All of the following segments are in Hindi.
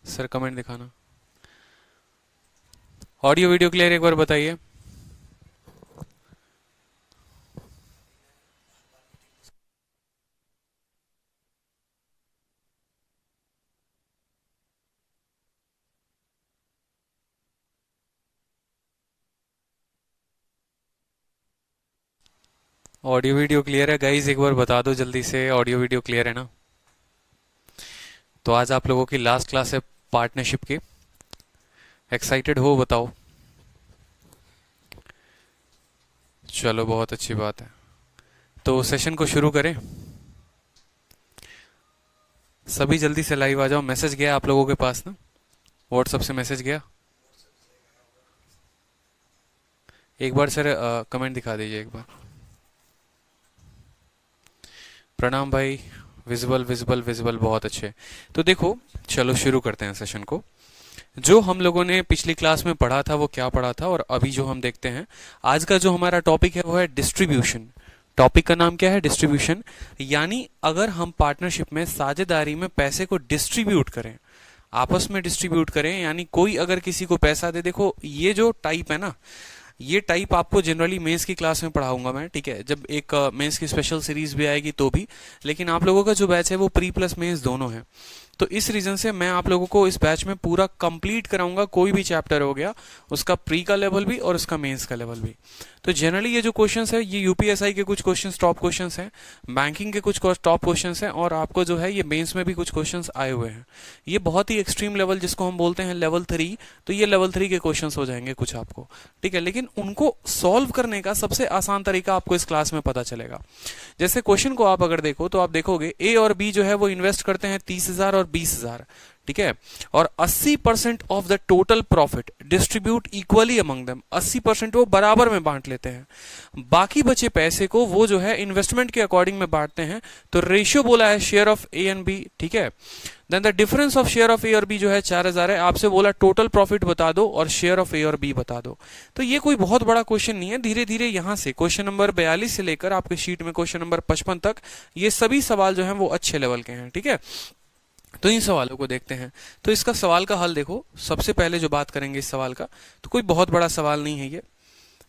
सर कमेंट दिखाना। ऑडियो वीडियो क्लियर एक बार बताइए। ऑडियो वीडियो क्लियर है गाइस, एक बार बता दो जल्दी से, ऑडियो वीडियो क्लियर है ना। तो आज आप लोगों की लास्ट क्लास है पार्टनरशिप की। एक्साइटेड हो बताओ। चलो बहुत अच्छी बात है। तो सेशन को शुरू करें। सभी जल्दी से लाइव आ जाओ। मैसेज गया आप लोगों के पास ना, व्हाट्सएप से मैसेज गया। एक बार सर कमेंट दिखा दीजिए एक बार। प्रणाम भाई। विजिबल विजिबल विजिबल, बहुत अच्छे। तो देखो चलो शुरू करते हैं सेशन को। जो हम लोगों ने पिछली क्लास में पढ़ा था वो क्या पढ़ा था, और अभी जो हम देखते हैं आज का जो हमारा टॉपिक है वो है डिस्ट्रीब्यूशन। टॉपिक का नाम क्या है? डिस्ट्रीब्यूशन। यानी अगर हम पार्टनरशिप में साझेदारी में पैसे को डिस्ट्रीब्यूट करें, आपस में डिस्ट्रीब्यूट करें, यानी कोई अगर किसी को पैसा दे, देखो ये जो टाइप है ना, ये टाइप आपको जनरली मेंस की क्लास में पढ़ाऊंगा मैं, ठीक है, जब एक मेंस की स्पेशल सीरीज भी आएगी तो भी। लेकिन आप लोगों का जो बैच है वो प्री प्लस मेंस दोनों है, तो इस रीजन से मैं आप लोगों को इस बैच में पूरा कंप्लीट कराऊंगा। कोई भी चैप्टर हो गया उसका प्री का लेवल भी और उसका मेंस का लेवल भी। तो जनरली ये जो क्वेश्चंस है ये यूपीएसआई के कुछ क्वेश्चंस टॉप क्वेश्चंस हैं, बैंकिंग के कुछ टॉप क्वेश्चंस हैं, और आपको जो है ये मेंस में भी कुछ क्वेश्चंस आए हुए हैं। ये बहुत ही एक्सट्रीम लेवल जिसको हम बोलते हैं लेवल 3, तो ये लेवल 3 के क्वेश्चंस हो जाएंगे कुछ आपको, ठीक है। लेकिन उनको सॉल्व करने का सबसे आसान तरीका आपको इस क्लास में पता चलेगा। जैसे क्वेश्चन को आप अगर देखो तो आप देखोगे ए और बी जो है वो इन्वेस्ट करते हैं 30,000 और 20,000, ठीक है, और 80% of the total profit distribute equally among them. 80% वो बराबर में बांट लेते हैं। बाकी बचे पैसे को वो जो है इन्वेस्टमेंट के अकॉर्डिंग में बांटते हैं। तो रेशियो बोला है share of A and B, ठीक है। Then the difference of share of A और बी जो है 4,000 है। आपसे बोला टोटल प्रॉफिट बता दो और शेयर ऑफ ए और बी बता दो। तो ये कोई बहुत बड़ा क्वेश्चन नहीं है। धीरे धीरे यहां से क्वेश्चन नंबर 42 से लेकर आपके शीट में क्वेश्चन नंबर 55 तक ये सभी सवाल जो है वो अच्छे लेवल के हैं, ठीक है। तो इन सवालों को देखते हैं। तो इसका सवाल का हल देखो, सबसे पहले जो बात करेंगे इस सवाल का, तो कोई बहुत बड़ा सवाल नहीं है ये,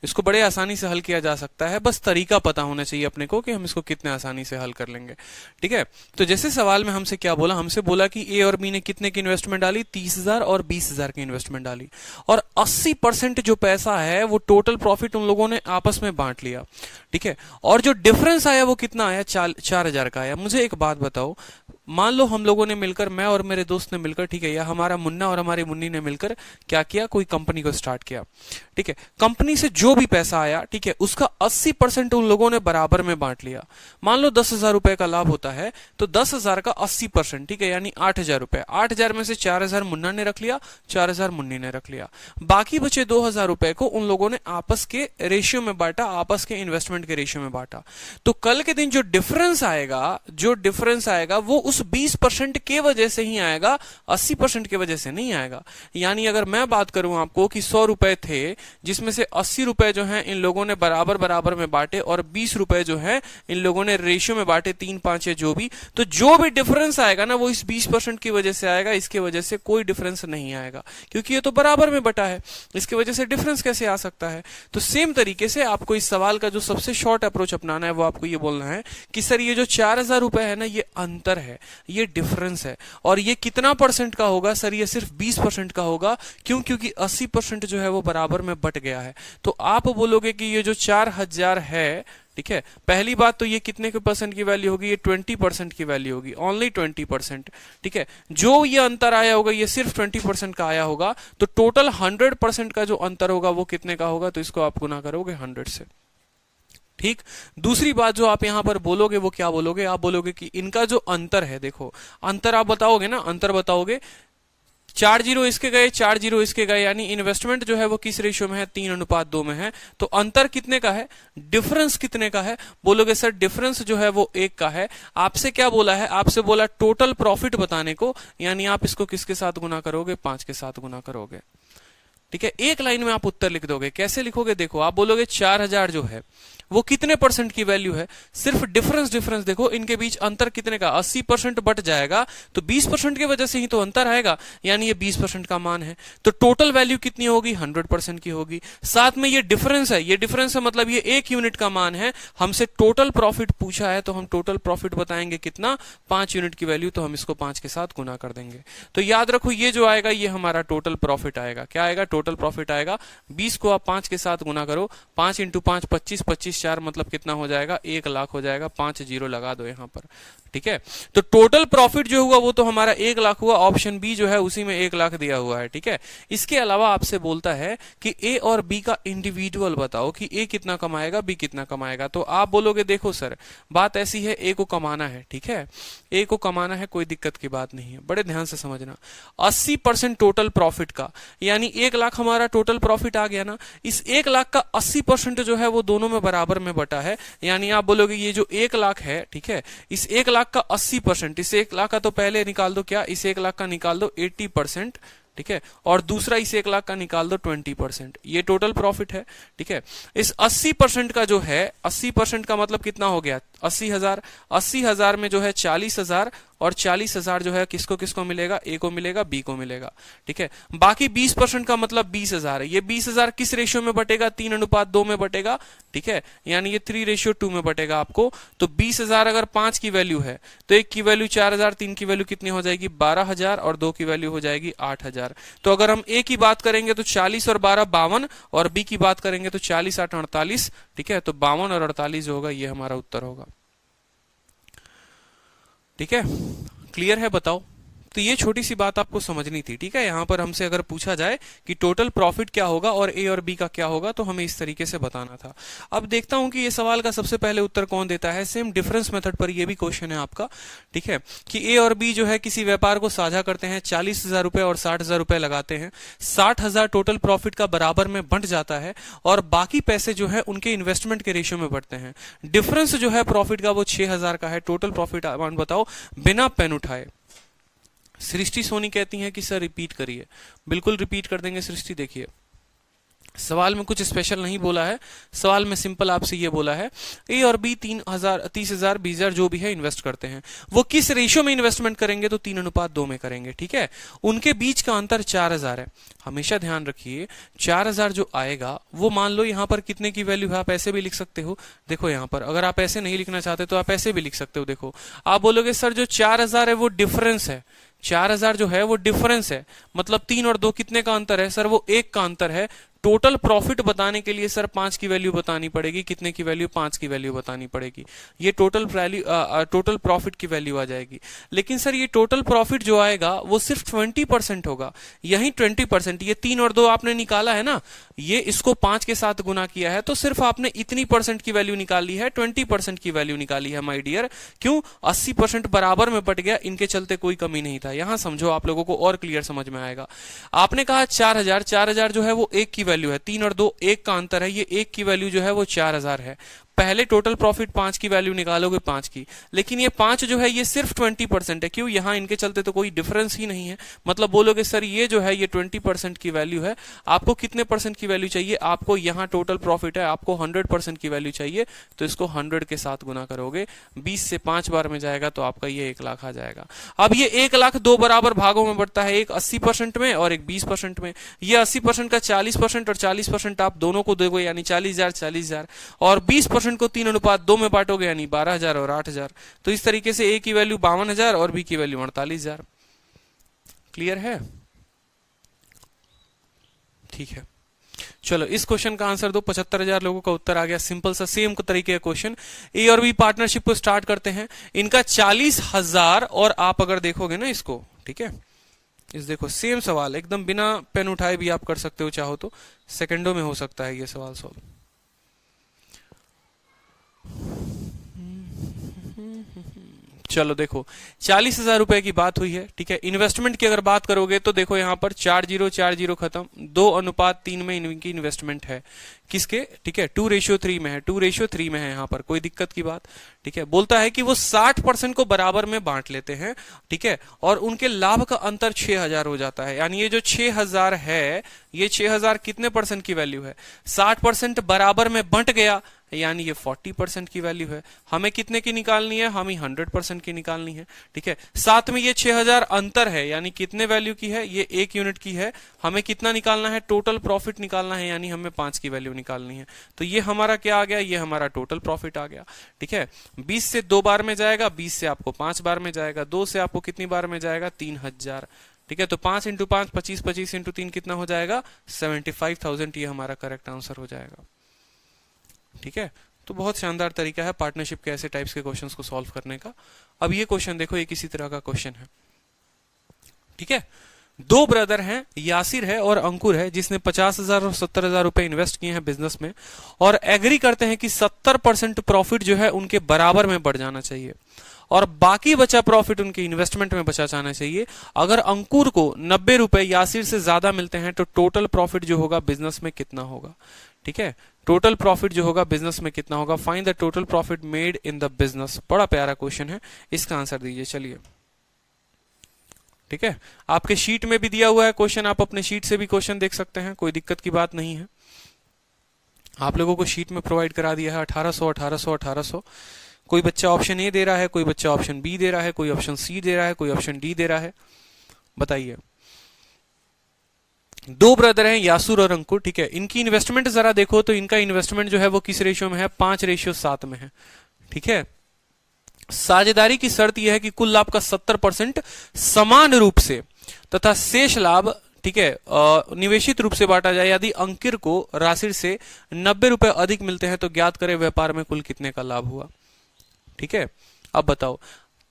इसको बड़े आसानी से हल किया जा सकता है। बस तरीका पता होना चाहिए अपने को कि हम इसको कितने आसानी से हल कर लेंगे, ठीक है। तो जैसे सवाल में हमसे क्या बोला, हमसे बोला कि ए और बी ने कितने की इन्वेस्टमेंट डाली, 30,000 और 20,000 की इन्वेस्टमेंट डाली, और 80% जो पैसा है वो टोटल प्रॉफिट उन लोगों ने आपस में बांट लिया, ठीक है। और जो डिफरेंस आया वो कितना आया, 4,000 का आया। मुझे एक बात बताओ, मान लो हम लोगों ने मिलकर, मैं और मेरे दोस्त ने मिलकर, ठीक है, या हमारा मुन्ना और हमारी मुन्नी ने मिलकर क्या किया, कोई कंपनी को स्टार्ट किया, ठीक है। कंपनी से जो भी पैसा आया, ठीक है, उसका 80% उन लोगों ने बराबर में बांट लिया। मान लो 10,000 रुपए का लाभ होता है, तो 10,000 का 80%, ठीक है, यानी 8,000 रुपए। 8,000 में से 4,000 मुन्ना ने रख लिया, 4,000 मुन्नी ने रख लिया। बाकी बचे 2,000 रुपए को उन लोगों ने आपस के रेशियो में बांटा, आपस के इन्वेस्टमेंट के रेशियो में बांटा। तो कल के दिन जो डिफरेंस आएगा वो उस 20% के वजह से ही आएगा, 80% की वजह से नहीं आएगा। यानी अगर मैं बात करूं आपको कि 100 रुपए थे, जिसमें से 80 रुपए जो हैं इन लोगों ने बराबर बराबर में बांटे, और 20 रुपए जो हैं इन लोगों ने रेशियो में बांटे, 3, 5 या जो भी, तो जो भी डिफरेंस आएगा ना वो इस 20% की वजह से आएगा। इसके वजह से कोई डिफरेंस नहीं आएगा, क्योंकि ये तो बराबर में बटा है। इसकी वजह से डिफरेंस कैसे आ सकता है? तो सेम तरीके से आपको इस सवाल का जो सबसे शॉर्ट अप्रोच अपनाना है वो आपको ये बोलना है कि सर ये जो 4,000 रुपए है ना, ये अंतर है, ये डिफरेंस है, और ये कितना परसेंट का होगा? सर ये सिर्फ 20% का होगा। क्यों? क्योंकि 80% जो है वो बराबर में बट गया है। तो आप बोलोगे कि ये जो 4,000 है, ठीक है, पहली बात तो ये कितने के परसेंट की वैल्यू होगी? ये 20% की वैल्यू होगी, ओनली 20%, ठीक है। जो ये अंतर आया होगा ये सिर्फ 20% का आया होगा, तो टोटल 100% का जो अंतर होगा वो कितने का होगा? तो इसको आप गुना करोगे 100 से, ठीक। दूसरी बात जो आप यहां पर बोलोगे वो क्या बोलोगे? आप बोलोगे कि इनका जो अंतर है, देखो अंतर आप बताओगे ना, अंतर बताओगे, 4 जीरो इसके गए, 4 जीरो इसके गए, यानी इन्वेस्टमेंट जो है वो किस रेशियो में है? 3:2 में है। तो अंतर कितने का है? डिफरेंस कितने का है? बोलोगे सर डिफरेंस जो है वो 1 का है। आपसे क्या बोला है? आपसे बोला टोटल प्रॉफिट बताने को, यानी आप इसको किसके साथ गुना करोगे? 5 के साथ गुना करोगे। ठीक है, एक लाइन में आप उत्तर लिख दोगे। कैसे लिखोगे, देखो आप बोलोगे 4000 जो है वो कितने परसेंट की वैल्यू है, सिर्फ डिफरेंस देखो इनके बीच अंतर कितने का, 80% बट जाएगा तो 20% की वजह से ही तो अंतर आएगा, यानी ये 20% का मान है। तो टोटल वैल्यू कितनी होगी, 100% की होगी। साथ में ये डिफरेंस है, ये डिफरेंस है मतलब ये 1 यूनिट का मान है। हमसे टोटल प्रॉफिट पूछा है तो हम टोटल प्रॉफिट बताएंगे कितना, 5 यूनिट की वैल्यू, तो हम इसको 5 के साथ गुना कर देंगे। तो याद रखो ये जो आएगा ये हमारा टोटल प्रॉफिट आएगा। क्या आएगा, टोटल प्रॉफिट आएगा। 20 को आप 5 के साथ गुना करो, 5 इंटू 5 25, 25 4 मतलब कितना हो जाएगा, 1 लाख हो जाएगा। 5 जीरो लगा दो यहां पर, ठीक है। तो टोटल प्रॉफिट जो हुआ वो तो हमारा 1 लाख हुआ। ऑप्शन बी जो है उसी में 1 लाख दिया हुआ है, ठीक है। इसके अलावा आपसे बोलता है कि ए और बी का इंडिविजुअल बताओ कि ए कितना कमाएगा, बी कितना कमाएगा। तो आप बोलोगे देखो सर बात ऐसी है, ए को कमाना है, ठीक है, ए को कमाना है, कोई दिक्कत की बात नहीं है, बड़े ध्यान से समझना। 80% टोटल प्रॉफिट का, यानी 1 लाख हमारा टोटल प्रॉफिट आ गया ना, इस 1 लाख का 80% जो है वो दोनों में बराबर में बटा है। यानी आप बोलोगे ये जो 1 लाख है, ठीक है, इस 1 लाख का 80%, इस 1 लाख का तो पहले निकाल दो, क्या, इस 1 लाख का निकाल दो 80%, ठीक है, और दूसरा इस 1 लाख का निकाल दो 20%, ये टोटल प्रॉफिट है, ठीक है। इस 80% का जो है, 80% का मतलब कितना हो गया, 80,000। 80,000 में जो है 40,000, और 40,000 जो है किसको किसको मिलेगा, ए को मिलेगा, बी को मिलेगा, ठीक है। बाकी 20% का मतलब 20,000 है। ये 20,000 किस रेशियो में बटेगा, 3:2 में बटेगा, ठीक है, यानी ये 3:2 में बटेगा आपको। तो 20,000 अगर 5 की वैल्यू है तो 1 की वैल्यू 4,000, 3 की वैल्यू कितनी हो जाएगी, 12,000, और 2 की वैल्यू हो जाएगी 8,000। तो अगर हम ए की बात करेंगे तो 40 और 12 52, और बी की बात करेंगे तो 40 8 48, ठीक है। तो 52 और 48 जो होगा ये हमारा उत्तर होगा, ठीक है। क्लियर है, बताओ। तो ये छोटी सी बात आपको समझनी थी, ठीक है। यहां पर हमसे अगर पूछा जाए कि टोटल प्रॉफिट क्या होगा और ए और बी का क्या होगा तो हमें इस तरीके से बताना था। अब देखता हूं कि ये सवाल का सबसे पहले उत्तर कौन देता है। सेम डिफरेंस मेथड पर ये भी क्वेश्चन है आपका, ठीक है, कि ए और बी जो है किसी व्यापार को साझा करते हैं, 40,000 रुपए और 60,000 रुपए लगाते हैं, 60,000 टोटल प्रॉफिट का बराबर में बंट जाता है, और बाकी पैसे जो है उनके इन्वेस्टमेंट के रेशियो में बढ़ते हैं। डिफरेंस जो है प्रॉफिट का वो 6,000 का है। टोटल प्रॉफिट अमाउंट बताओ बिना पेन उठाए। सृष्टि सोनी कहती हैं कि सर रिपीट करिए, बिल्कुल रिपीट कर देंगे सृष्टि। देखिए सवाल में कुछ स्पेशल नहीं बोला है, सवाल में सिंपल आपसे ये बोला है ए और बी 3,000 30,000 20,000 जो भी है इन्वेस्ट करते हैं, वो किस रेशियो में इन्वेस्टमेंट करेंगे, तो 3:2 में करेंगे, ठीक है। उनके बीच का अंतर 4,000 है। हमेशा ध्यान रखिए 4,000 जो आएगा वो मान लो यहाँ पर कितने की वैल्यू है, आप ऐसे भी लिख सकते हो। देखो यहाँ पर अगर आप ऐसे नहीं लिखना चाहते तो आप ऐसे भी लिख सकते हो। देखो आप बोलोगे सर जो 4,000 है वो डिफरेंस है, 4,000 जो है वो डिफरेंस है, मतलब 3 और 2 कितने का अंतर है, सर वो 1 का अंतर है। टोटल प्रॉफिट बताने के लिए सर 5 की वैल्यू बतानी पड़ेगी, कितने की वैल्यू, 5 की वैल्यू बतानी पड़ेगी। ये टोटल वैल्यू टोटल प्रॉफिट की वैल्यू आ जाएगी। लेकिन सर ये टोटल प्रॉफिट जो आएगा वो सिर्फ 20% होगा, यही 20%। ये 3 और 2 आपने निकाला है ना, ये इसको 5 के साथ गुना किया है तो सिर्फ आपने इतनी परसेंट की वैल्यू निकाली है, 20% की वैल्यू निकाली है माय डियर। क्यों, 80% बराबर में बट गया, इनके चलते कोई कमी नहीं था। यहां समझो, आप लोगों को और क्लियर समझ में आएगा। आपने कहा 4,000 जो है वो 1 की वैल्यू है, 3 और 2 1 का अंतर है, ये 1 की वैल्यू जो है वो 4,000 है। पहले टोटल प्रॉफिट 5 की वैल्यू निकालोगे 5 की, लेकिन ये 5 जो है ये सिर्फ 20% है। क्यों, यहां इनके चलते तो कोई डिफरेंस ही नहीं है। मतलब बोलोगे सर ये जो है ये 20% की वैल्यू है, आपको कितने परसेंट की वैल्यू चाहिए, आपको यहां टोटल प्रॉफिट है, आपको 100% की वैल्यू चाहिए, तो इसको 100 के साथ गुना करोगे, 20 से 5 बार में जाएगा तो आपका ये 1 लाख आ जाएगा। अब ये 1 लाख 2 बराबर भागों में बढ़ता है, एक 80% में और एक 20% में। ये 80% का 40% और 40% आप दोनों को दोगे, यानी 40,000 40,000, और 20% को 3:2 में बांटोगे, यानी 12,000 और 8,000। तो इस तरीके से ए की वैल्यू 52,000 और बी की वैल्यू 48,000। क्लियर है, ठीक है। चलो इस क्वेश्चन का आंसर दो। 75,000 लोगों का उत्तर आ गया। सिंपल सा सेम तरीके का क्वेश्चन। ए और बी पार्टनरशिप को स्टार्ट करते हैं, इनका 40,000, और आप अगर देखोगे ना इसको, ठीक है, इस देखो सेम सवाल एकदम बिना पेन उठाए भी आप कर सकते हो, चाहो तो सेकंडों में हो सकता है ये सवाल सॉल्व। चलो देखो 40,000 रुपए की बात हुई है, ठीक है। इन्वेस्टमेंट की अगर बात करोगे तो देखो यहाँ पर 4 0 खत्म, 2:3 में इनकी इन्वेस्टमेंट है, किसके, ठीक है, 2:3 में है, 2:3 में है यहाँ पर, कोई दिक्कत की बात, ठीक है। बोलता है कि वो 60% को बराबर में बांट लेते हैं, ठीक है, और उनके लाभ का अंतर 6,000 हो जाता है। यानी ये जो 6,000 है, ये 6,000 कितने परसेंट की वैल्यू है, 60% बराबर में बंट गया, यानी ये 40% की वैल्यू है। हमें कितने की निकालनी है, हमें 100% की निकालनी है, ठीक है। साथ में ये 6,000 अंतर है, यानी कितने वैल्यू की है, ये 1 यूनिट की है। हमें कितना निकालना है, टोटल प्रॉफिट निकालना है, यानी हमें 5 की वैल्यू निकालनी है। तो ये हमारा क्या आ गया, ये हमारा टोटल प्रॉफिट आ गया, ठीक है। 20 से 2 बार में जाएगा, 20 से आपको 5 बार में जाएगा, 2 से आपको कितनी बार में जाएगा, 3,000, ठीक है। तो 5 × 5 25, 25 × 3 कितना हो जाएगा, 75,000। ये हमारा करेक्ट आंसर हो जाएगा, ठीक है। तो बहुत शानदार तरीका है पार्टनरशिप के ऐसे टाइप्स के क्वेश्चंस को सॉल्व करने का। अब ये क्वेश्चन देखो, ये किसी तरह का क्वेश्चन है, ठीक है। 2 ब्रदर हैं, यासिर है और अंकुर है, जिसने 50,000 और 70,000 रुपए इन्वेस्ट किए हैं बिजनेस में, और एग्री करते हैं कि 70% प्रॉफिट जो है उनके बराबर में बढ़ जाना चाहिए और बाकी बचा प्रॉफिट उनके इन्वेस्टमेंट में बचा जाना चाहिए। अगर अंकुर को 90 रुपए यासिर से ज्यादा मिलते हैं तो टोटल प्रॉफिट जो होगा बिजनेस में कितना होगा, ठीक है। टोटल प्रॉफिट जो होगा बिजनेस में कितना होगा, find the total profit made in the business. बड़ा प्यारा क्वेश्चन है, इसका आंसर दीजिए। चलिए, ठीक है, आपके शीट में भी दिया हुआ है क्वेश्चन, आप अपने शीट से भी क्वेश्चन देख सकते हैं, कोई दिक्कत की बात नहीं है। आप लोगों को शीट में प्रोवाइड करा दिया है 1800 1800 1800। कोई बच्चा ऑप्शन ए दे रहा है, कोई बच्चा ऑप्शन बी दे रहा है, कोई ऑप्शन सी दे रहा है, कोई ऑप्शन डी दे रहा है, बताइए। 2 ब्रदर हैं, यासुर और अंकुर, ठीक है। इनकी इन्वेस्टमेंट जरा देखो तो इनका इन्वेस्टमेंट जो है वो किस रेशियो में है, 5:7 में है, ठीक है। साझेदारी की शर्त यह है कि कुल लाभ का 70% समान रूप से तथा शेष लाभ, ठीक है, निवेशित रूप से बांटा जाए। यदि अंकित को राशि से 90 रुपए अधिक मिलते हैं तो ज्ञात करें व्यापार में कुल कितने का लाभ हुआ, ठीक है। अब बताओ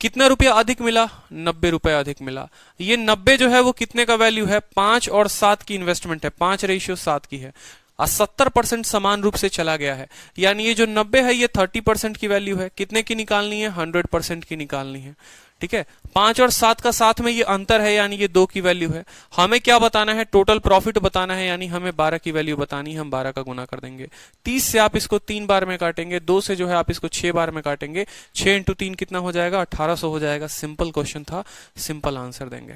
कितना रुपया अधिक मिला, 90 रुपए अधिक मिला। ये 90 जो है वो कितने का वैल्यू है, 5 और 7 की इन्वेस्टमेंट है, 5:7 की है, और 70% समान रूप से चला गया है, यानी ये जो 90 है ये 30% की वैल्यू है। कितने की निकालनी है, 100% की निकालनी है, ठीक है। 5 और 7 का साथ में ये अंतर है, यानी ये 2 की वैल्यू है। हमें क्या बताना है, टोटल प्रॉफिट बताना है, यानी हमें 12 की वैल्यू बतानी है। हम 12 का गुना कर देंगे। 30 से आप इसको 3 बार में काटेंगे, 2 से जो है आप इसको 6 बार में काटेंगे, 6 × 3 कितना हो जाएगा, 1800 हो जाएगा। सिंपल क्वेश्चन था, सिंपल आंसर देंगे।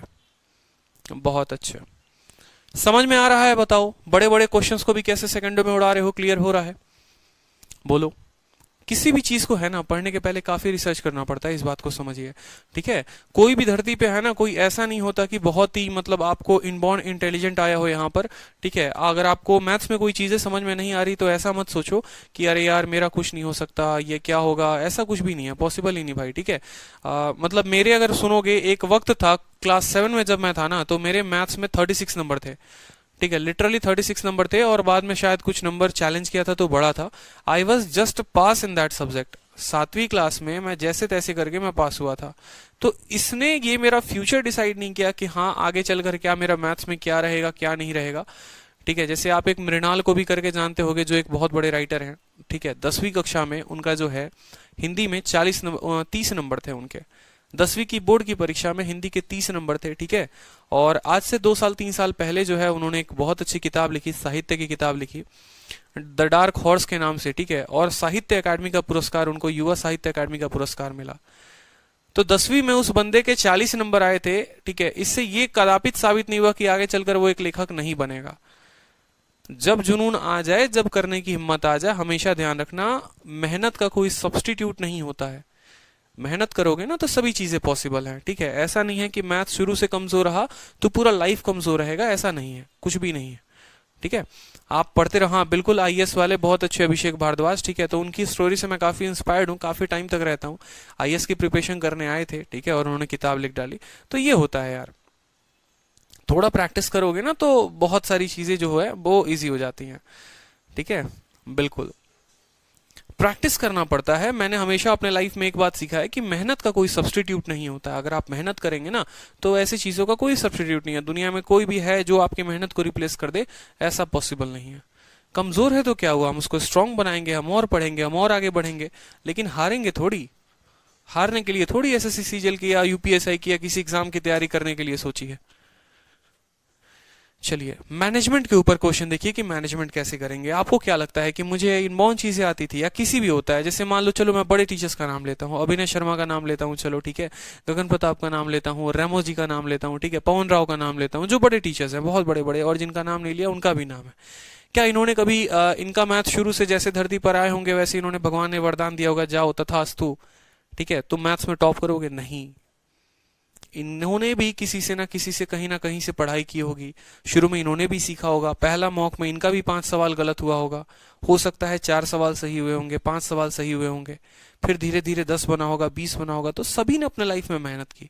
बहुत अच्छे, समझ में आ रहा है। बताओ बड़े बड़े क्वेश्चंस को भी कैसे सेकंडों में उड़ा रहे हो, क्लियर हो रहा है, बोलो। किसी भी चीज को है ना पढ़ने के पहले काफी रिसर्च करना पड़ता है, इस बात को समझिए, ठीक है। कोई भी धरती पे है ना, कोई ऐसा नहीं होता कि बहुत ही मतलब आपको इनबॉर्न इंटेलिजेंट आया हो यहाँ पर, ठीक है। अगर आपको मैथ्स में कोई चीजें समझ में नहीं आ रही तो ऐसा मत सोचो कि अरे यार मेरा कुछ नहीं हो सकता, ये क्या होगा, ऐसा कुछ भी नहीं है, पॉसिबल ही नहीं भाई, ठीक है। मतलब मेरे अगर सुनोगे, एक वक्त था क्लास 7 में जब मैं था ना, तो मेरे मैथ्स में 36 नंबर थे, ठीक है, लिटरली 36 नंबर थे, और बाद में शायद कुछ नंबर चैलेंज किया था तो बड़ा था। I was just pass in that subject. 7वीं क्लास में मैं जैसे तैसे करके मैं पास हुआ था। तो इसने ये मेरा फ्यूचर डिसाइड नहीं किया कि हाँ आगे चलकर क्या मेरा मैथ्स में क्या रहेगा क्या नहीं रहेगा, ठीक है। जैसे आप एक मृणाल को भी करके जानते होंगे, जो एक बहुत बड़े राइटर हैं, ठीक है। 10वीं कक्षा में उनका जो है हिंदी में 30 नंबर थे उनके। 10वीं की बोर्ड की परीक्षा में हिंदी के 30 नंबर थे, ठीक है। और आज से 2 साल 3 साल पहले जो है उन्होंने एक बहुत अच्छी किताब लिखी, साहित्य की किताब लिखी, द डार्क हॉर्स के नाम से, ठीक है। और साहित्य अकादमी का पुरस्कार उनको, युवा साहित्य अकादमी का पुरस्कार मिला। तो 10वीं में उस बंदे के 40 नंबर आए थे, ठीक है। इससे ये कदापित साबित नहीं हुआ कि आगे चलकर वो एक लेखक नहीं बनेगा। जब जुनून आ जाए, जब करने की हिम्मत आ जाए, हमेशा ध्यान रखना मेहनत का कोई सब्स्टिट्यूट नहीं होता है। मेहनत करोगे ना तो सभी चीजें पॉसिबल हैं, ठीक है। ऐसा नहीं है कि मैथ शुरू से कमजोर रहा तो पूरा लाइफ कमजोर रहेगा, ऐसा नहीं है, कुछ भी नहीं है, ठीक है। आप पढ़ते रहो। हाँ बिल्कुल, आईएएस वाले बहुत अच्छे, अभिषेक भारद्वाज, ठीक है। तो उनकी स्टोरी से मैं काफी इंस्पायर्ड हूँ, काफी टाइम तक रहता हूँ। आईएएस की प्रिपरेशन करने आए थे, ठीक है, और उन्होंने किताब लिख डाली। तो ये होता है यार, थोड़ा प्रैक्टिस करोगे ना तो बहुत सारी चीजें जो है वो इजी हो जाती हैं, ठीक है। बिल्कुल प्रैक्टिस करना पड़ता है। मैंने हमेशा अपने लाइफ में एक बात सीखा है कि मेहनत का कोई सब्स्टिट्यूट नहीं होता। अगर आप मेहनत करेंगे ना तो ऐसी चीजों का कोई सब्स्टिट्यूट नहीं है। दुनिया में कोई भी है जो आपकी मेहनत को रिप्लेस कर दे, ऐसा पॉसिबल नहीं है। कमजोर है तो क्या हुआ, हम उसको स्ट्रांग बनाएंगे, हम और पढ़ेंगे, हम और आगे बढ़ेंगे, लेकिन हारेंगे थोड़ी। हारने के लिए थोड़ी एसएससी सीजीएल की या यूपीएसआई की या किसी एग्जाम की तैयारी करने के लिए सोची है। चलिए मैनेजमेंट के ऊपर क्वेश्चन देखिए कि मैनेजमेंट कैसे करेंगे। आपको क्या लगता है कि मुझे इनबाउंड चीजें आती थी, या किसी भी होता है, जैसे मान लो चलो मैं बड़े टीचर्स का नाम लेता हूँ, अभिनय शर्मा का नाम लेता हूँ, चलो ठीक है, गगन प्रताप का नाम लेता हूँ, रेमो जी का नाम लेता हूँ, ठीक है, पवन राव का नाम लेता हूँ, जो बड़े टीचर्स हैं बहुत बड़े बड़े, और जिनका नाम नहीं लिया उनका भी नाम है। क्या इन्होंने कभी इनका मैथ शुरू से जैसे धरती पर आए होंगे वैसे इन्होंने भगवान ने वरदान दिया होगा जाओ तथास्तु, ठीक है, तुम मैथ्स में टॉप करोगे? नहीं, इन्होंने भी किसी से ना किसी से कहीं ना कहीं से पढ़ाई की होगी, शुरू में इन्होंने भी सीखा होगा, पहला मॉक में इनका भी 5 सवाल गलत हुआ होगा, हो सकता है 4 सवाल सही हुए होंगे, 5 सवाल सही हुए होंगे, फिर धीरे धीरे 10 बना होगा, 20 बना होगा। तो सभी ने अपने लाइफ में मेहनत की,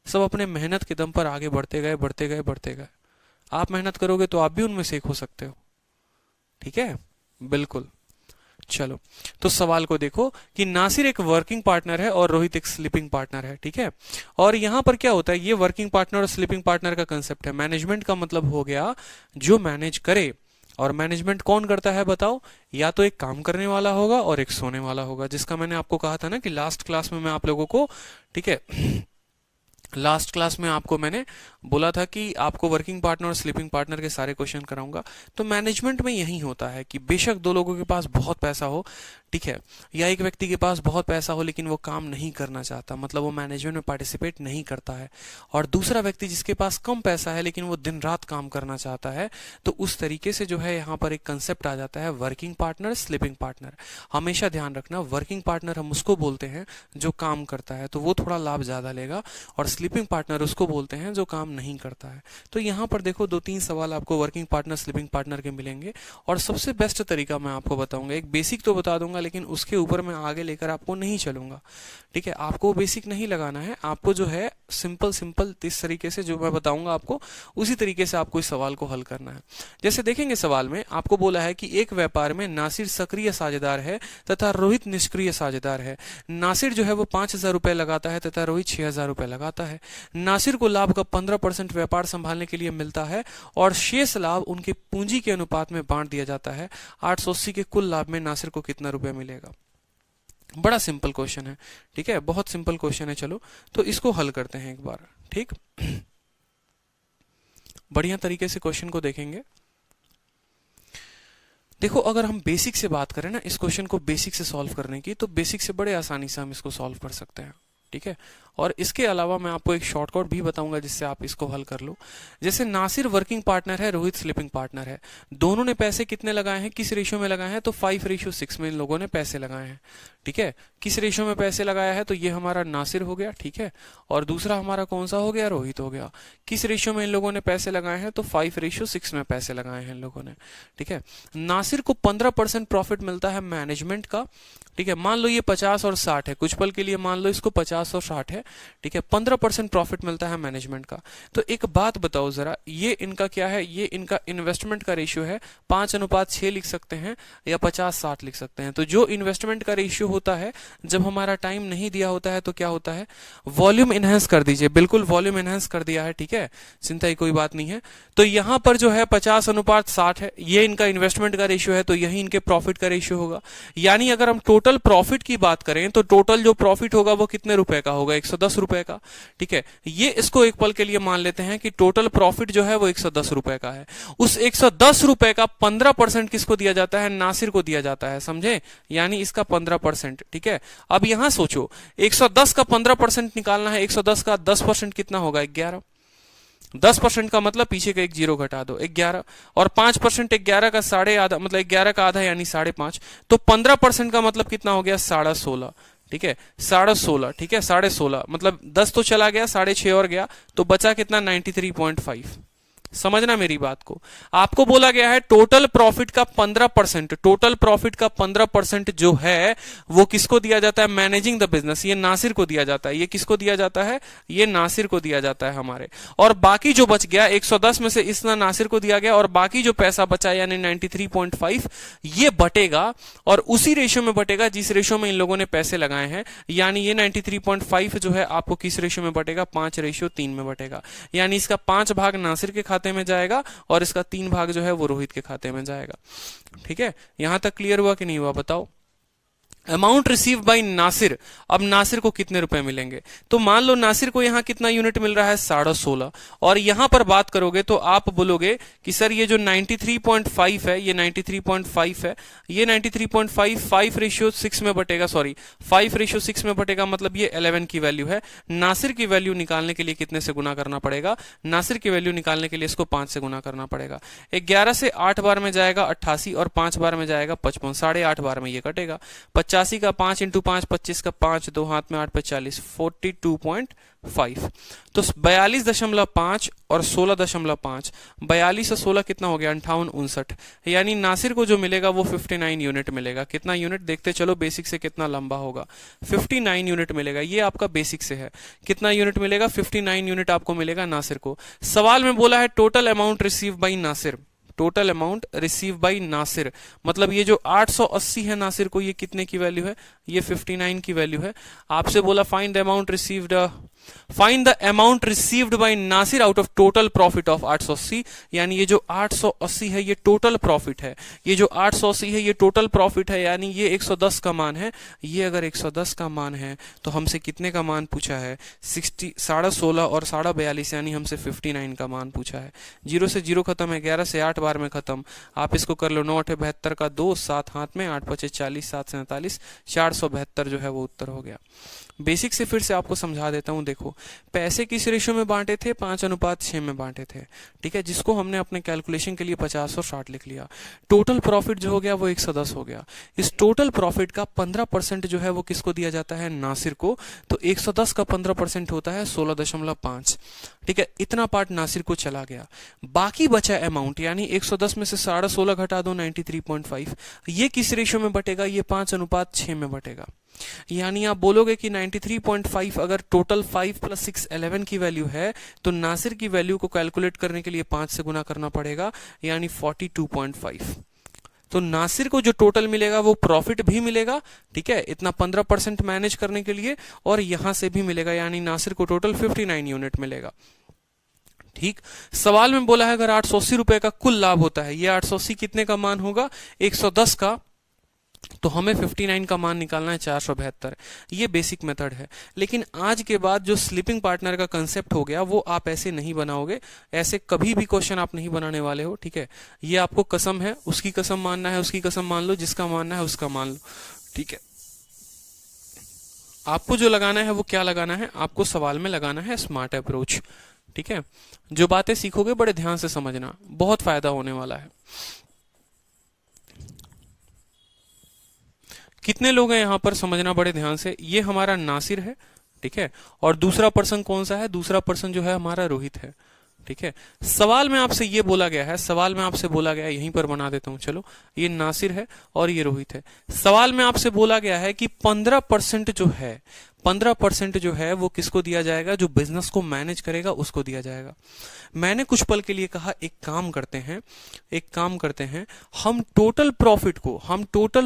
सब अपने मेहनत के दम पर आगे बढ़ते गए बढ़ते गए बढ़ते गए। आप मेहनत करोगे तो आप भी उनमें से एक हो सकते हो, ठीक है, बिल्कुल। चलो तो सवाल को देखो कि नासिर एक वर्किंग पार्टनर है और रोहित एक स्लीपिंग पार्टनर है, ठीक है। और यहां पर क्या होता है, ये वर्किंग पार्टनर और स्लीपिंग पार्टनर का कंसेप्ट है। मैनेजमेंट का मतलब हो गया जो मैनेज करे, और मैनेजमेंट कौन करता है बताओ? या तो एक काम करने वाला होगा और एक सोने वाला होगा, जिसका मैंने आपको कहा था ना कि लास्ट क्लास में मैं आप लोगों को, ठीक है, लास्ट क्लास में आपको मैंने बोला था कि आपको वर्किंग पार्टनर और स्लीपिंग पार्टनर के सारे क्वेश्चन कराऊंगा। तो मैनेजमेंट में यही होता है कि बेशक दो लोगों के पास बहुत पैसा हो, ठीक है, या एक व्यक्ति के पास बहुत पैसा हो लेकिन वो काम नहीं करना चाहता, मतलब वो मैनेजमेंट में पार्टिसिपेट नहीं करता है, और दूसरा व्यक्ति जिसके पास कम पैसा है लेकिन वो दिन रात काम करना चाहता है, तो उस तरीके से जो है यहाँ पर एक कंसेप्ट आ जाता है वर्किंग पार्टनर स्लीपिंग पार्टनर। हमेशा ध्यान रखना, वर्किंग पार्टनर हम उसको बोलते हैं जो काम करता है, तो वो थोड़ा लाभ ज्यादा लेगा, और स्लीपिंग पार्टनर उसको बोलते हैं जो काम नहीं करता है। तो यहाँ पर देखो 2-3 सवाल आपको वर्किंग पार्टनर स्लीपिंग पार्टनर के मिलेंगे, और सबसे बेस्ट तरीका मैं आपको बताऊंगा, एक बेसिक तो बता दूंगा लेकिन उसके ऊपर मैं आगे लेकर आपको नहीं चलूंगा, ठीक है। आपको बेसिक नहीं लगाना है, आपको जो है सिंपल सिंपल इस तरीके से जो मैं बताऊंगा आपको उसी तरीके से आपको इस सवाल को हल करना है। जैसे देखेंगे सवाल में आपको बोला है कि एक व्यापार में नासिर सक्रिय साझेदार है तथा रोहित निष्क्रिय साझेदार है। नासिर जो है वो 5,000 रुपए लगाता है तथा रोहित 6,000 रुपए लगाता है। नासिर को लाभ का 15% व्यापार संभालने के लिए मिलता है और शेष लाभ उनके पूंजी के अनुपात में बांट दिया जाता है। 880 के कुल लाभ में नासिर को कितना रुपया मिलेगा? बड़ा सिंपल क्वेश्चन है, ठीक है, बहुत सिंपल क्वेश्चन है। चलो तो इसको हल करते हैं एक बार, ठीक। बढ़िया तरीके से क्वेश्चन को देखेंगे। देखो अगर हम बेसिक से बात करें ना, इस क्वेश्चन को बेसिक से सॉल्व करने की, तो बेसिक से बड़े आसानी से हम इसको सॉल्व कर सकते हैं, ठीक है। और इसके अलावा मैं आपको एक शॉर्टकट भी बताऊंगा जिससे आप इसको हल कर लो। जैसे नासिर वर्किंग पार्टनर है, रोहित स्लीपिंग पार्टनर है, दोनों ने पैसे कितने लगाए हैं, किस रेशियो में लगाए हैं? तो 5:6 में इन लोगों ने पैसे लगाए हैं, ठीक है। किस रेशियो में पैसे लगाया है? तो ये हमारा नासिर हो गया, ठीक है, और दूसरा हमारा कौन सा हो गया? रोहित हो गया। किस रेशियो में इन लोगों ने पैसे लगाए हैं? तो 5:6 में पैसे लगाए हैं इन लोगों ने, ठीक है। नासिर को 15% प्रॉफिट मिलता है मैनेजमेंट का, ठीक है। मान लो ये 50 और 60 है, कुछ पल के लिए मान लो इसको 50 और 60 है, ठीक है। 15% प्रॉफिट मिलता है मैनेजमेंट का। तो एक बात बताओ जरा, ये इनका क्या है? ये इनका इन्वेस्टमेंट का रेशियो है, 5:6 लिख सकते हैं या 50-60 लिख सकते हैं। तो जो इन्वेस्टमेंट का रेशियो होता है, जब हमारा टाइम नहीं दिया होता है तो क्या होता है? वॉल्यूम एनहेंस कर दीजिए, बिल्कुल वॉल्यूम एनहेंस कर दिया है, ठीक है, चिंता ही कोई बात नहीं है। तो यहां पर जो है 50:60 है, ये इनका इन्वेस्टमेंट का रेशियो है, तो यही इनके प्रॉफिट का रेशियो होगा। यानी अगर हम टोटल प्रॉफिट की बात करें तो टोटल जो प्रॉफिट होगा वो कितने रुपए का होगा? 110 रुपए का, ठीक है। ये इसको एक पल के लिए मान लेते हैं कि टोटल प्रॉफिट जो है वो 110 रुपए का है। उस 110 रुपए का 15% किसको दिया जाता है? नासिर को दिया जाता है, समझे, यानी इसका 15%, ठीक है। अब यहां सोचो 110 का 15% निकालना है, 110 का 10% कितना होगा? 11। 10% का मतलब पीछे का एक जीरो घटा दो, 11, और 5% 11 का साढ़े आधा, मतलब 11 का आधा यानी 5.5, तो 15% का मतलब कितना हो गया? 16.5, ठीक है, 16.5, ठीक है, 16.5 मतलब 10 तो चला गया, 6.5 और गया, तो बचा कितना? 93.5। समझना मेरी बात को, आपको बोला गया है टोटल प्रॉफिट का 15%, टोटल प्रॉफिट का 15% जो है वो किसको दिया जाता है? मैनेजिंग द बिजनेस, ये नासिर को दिया जाता है। ये किसको दिया जाता है? ये नासिर को दिया जाता है हमारे। और बाकी जो बच गया 110 में से इतना नासिर को दिया गया, और बाकी जो पैसा बचा यानी 93.5 ये बटेगा, और उसी रेशियो में बटेगा जिस रेशियो में इन लोगों ने पैसे लगाए हैं। यानी ये 93.5 जो है आपको किस रेशियो में बटेगा? 5:3 में बटेगा। यानी इसका 5 भाग नासिर के खाते में जाएगा और इसका 3 भाग जो है वो रोहित के खाते में जाएगा, ठीक है। यहां तक क्लियर हुआ कि नहीं हुआ बताओ? Amount receive by Nasir. अब नासिर को कितने रुपए मिलेंगे, तो मान लो नासिर को यहां कितना यूनिट मिल रहा है 16.5, और यहां पर बात करोगे तो आप बोलोगे कि सर ये जो 93.5 है, ये 93.5 है, ये 93.5 5:6 में बटेगा, सॉरी 5:6 में बटेगा, मतलब ये 11 की वैल्यू है। नासिर की वैल्यू निकालने के लिए कितने से गुना करना पड़ेगा, नासिर की वैल्यू निकालने के लिए इसको 5 से गुना करना पड़ेगा। 11 से 8 बार में जाएगा 88, और 5 बार में जाएगा 55, 8.5 बार में ये कटेगा। 85 का 5 इंटू 5 25 का 5, 2 हाथ में 8 पे 40, 42.5। तो 42.5 और 16.5, 42 और 16 कितना हो गया 58, 59। यानी नासिर को जो मिलेगा वो 59 यूनिट मिलेगा। कितना यूनिट देखते चलो बेसिक से कितना लंबा होगा, 59 यूनिट मिलेगा। ये आपका बेसिक से है, कितना यूनिट मिलेगा 59 यूनिट आपको मिलेगा नासिर को। सवाल में बोला है total amount receive by Nasir, total amount receive by Nasir, मतलब ये जो 880 है नासिर को, ये कितने की वैल्यू है, ये 59 की वैल्यू है। आपसे बोला find the amount received, find the amount received by Nasir out of total profit of 880, यानी ये जो 880 है ये टोटल प्रॉफिट है, ये जो 880 है ये टोटल प्रॉफिट है, यानी ये 110 का मान है। ये अगर 110 का मान है तो हमसे कितने का मान पूछा है, 16.5 और 42.5, यानी हमसे 59 का मान पूछा है। 0 से 0 खत्म है, 11 से 8 बार में खत्म। आप इसको कर लो, 9 8 72 का 2, 7 हाथ में, 8 5 40, 7 से 47, 472 जो है वो उत्तर हो गया। बेसिक से फिर से आपको समझा देता हूं। देखो पैसे किस रेशियो में बांटे थे, 5:6 में बांटे थे, ठीक है, जिसको हमने अपने कैलकुलेशन के लिए 50 और 60 लिख लिया। टोटल प्रॉफिट जो हो गया वो 110 हो गया। इस टोटल प्रॉफिट का 15% जो है वो किसको दिया जाता है, नासिर को। तो 110 का 15% होता है 16.5, ठीक है, इतना पार्ट नासिर को चला गया। बाकी बचा अमाउंट, यानी 110 में से 16.5 घटा दो 93.5, ये किस रेशियो में बटेगा, ये 5:6 में बटेगा। यानी आप बोलोगे कि 93.5 अगर टोटल 5 + 6 11 की वैल्यू है, तो नासिर की वैल्यू को कैलकुलेट करने के लिए 5 से गुना करना पड़ेगा, यानी 42.5। तो नासिर को जो टोटल मिलेगा वो प्रॉफिट भी मिलेगा, ठीक है, इतना 15% मैनेज करने के लिए, और यहां से भी मिलेगा, यानी नासिर को टोटल 59 यूनिट मिलेगा। ठीक, सवाल में बोला है अगर 880 रुपए का कुल लाभ होता है, ये 880 कितने का मान होगा, 110 का, तो हमें 59 का मान निकालना है 472। ये बेसिक मेथड है, लेकिन आज के बाद जो स्लीपिंग पार्टनर का कंसेप्ट हो गया वो आप ऐसे नहीं बनाओगे, ऐसे कभी भी क्वेश्चन आप नहीं बनाने वाले हो, ठीक है। ये आपको कसम है, उसकी कसम मानना है, उसकी कसम मान लो, जिसका मानना है उसका मान लो, ठीक है। आपको जो लगाना है वो क्या लगाना है, आपको सवाल में लगाना है स्मार्ट अप्रोच, ठीक है। जो बातें सीखोगे बड़े ध्यान से समझना, बहुत फायदा होने वाला है। कितने लोग हैं यहां पर, समझना बड़े ध्यान से। ये हमारा नासिर है, ठीक है, और दूसरा पर्सन कौन सा है, दूसरा पर्सन जो है हमारा रोहित है, ठीक है। सवाल में आपसे ये बोला गया है, सवाल में आपसे बोला गया है, यहीं पर बना देता हूं, चलो, ये नासिर है और ये रोहित है। सवाल में आपसे बोला गया है कि 15% जो है, 15% जो है वो किसको दिया जाएगा, जो बिजनेस को मैनेज करेगा उसको दिया जाएगा। मैंने कुछ पल के लिए कहा एक काम करते हैं, एक काम करते हैं, हम टोटल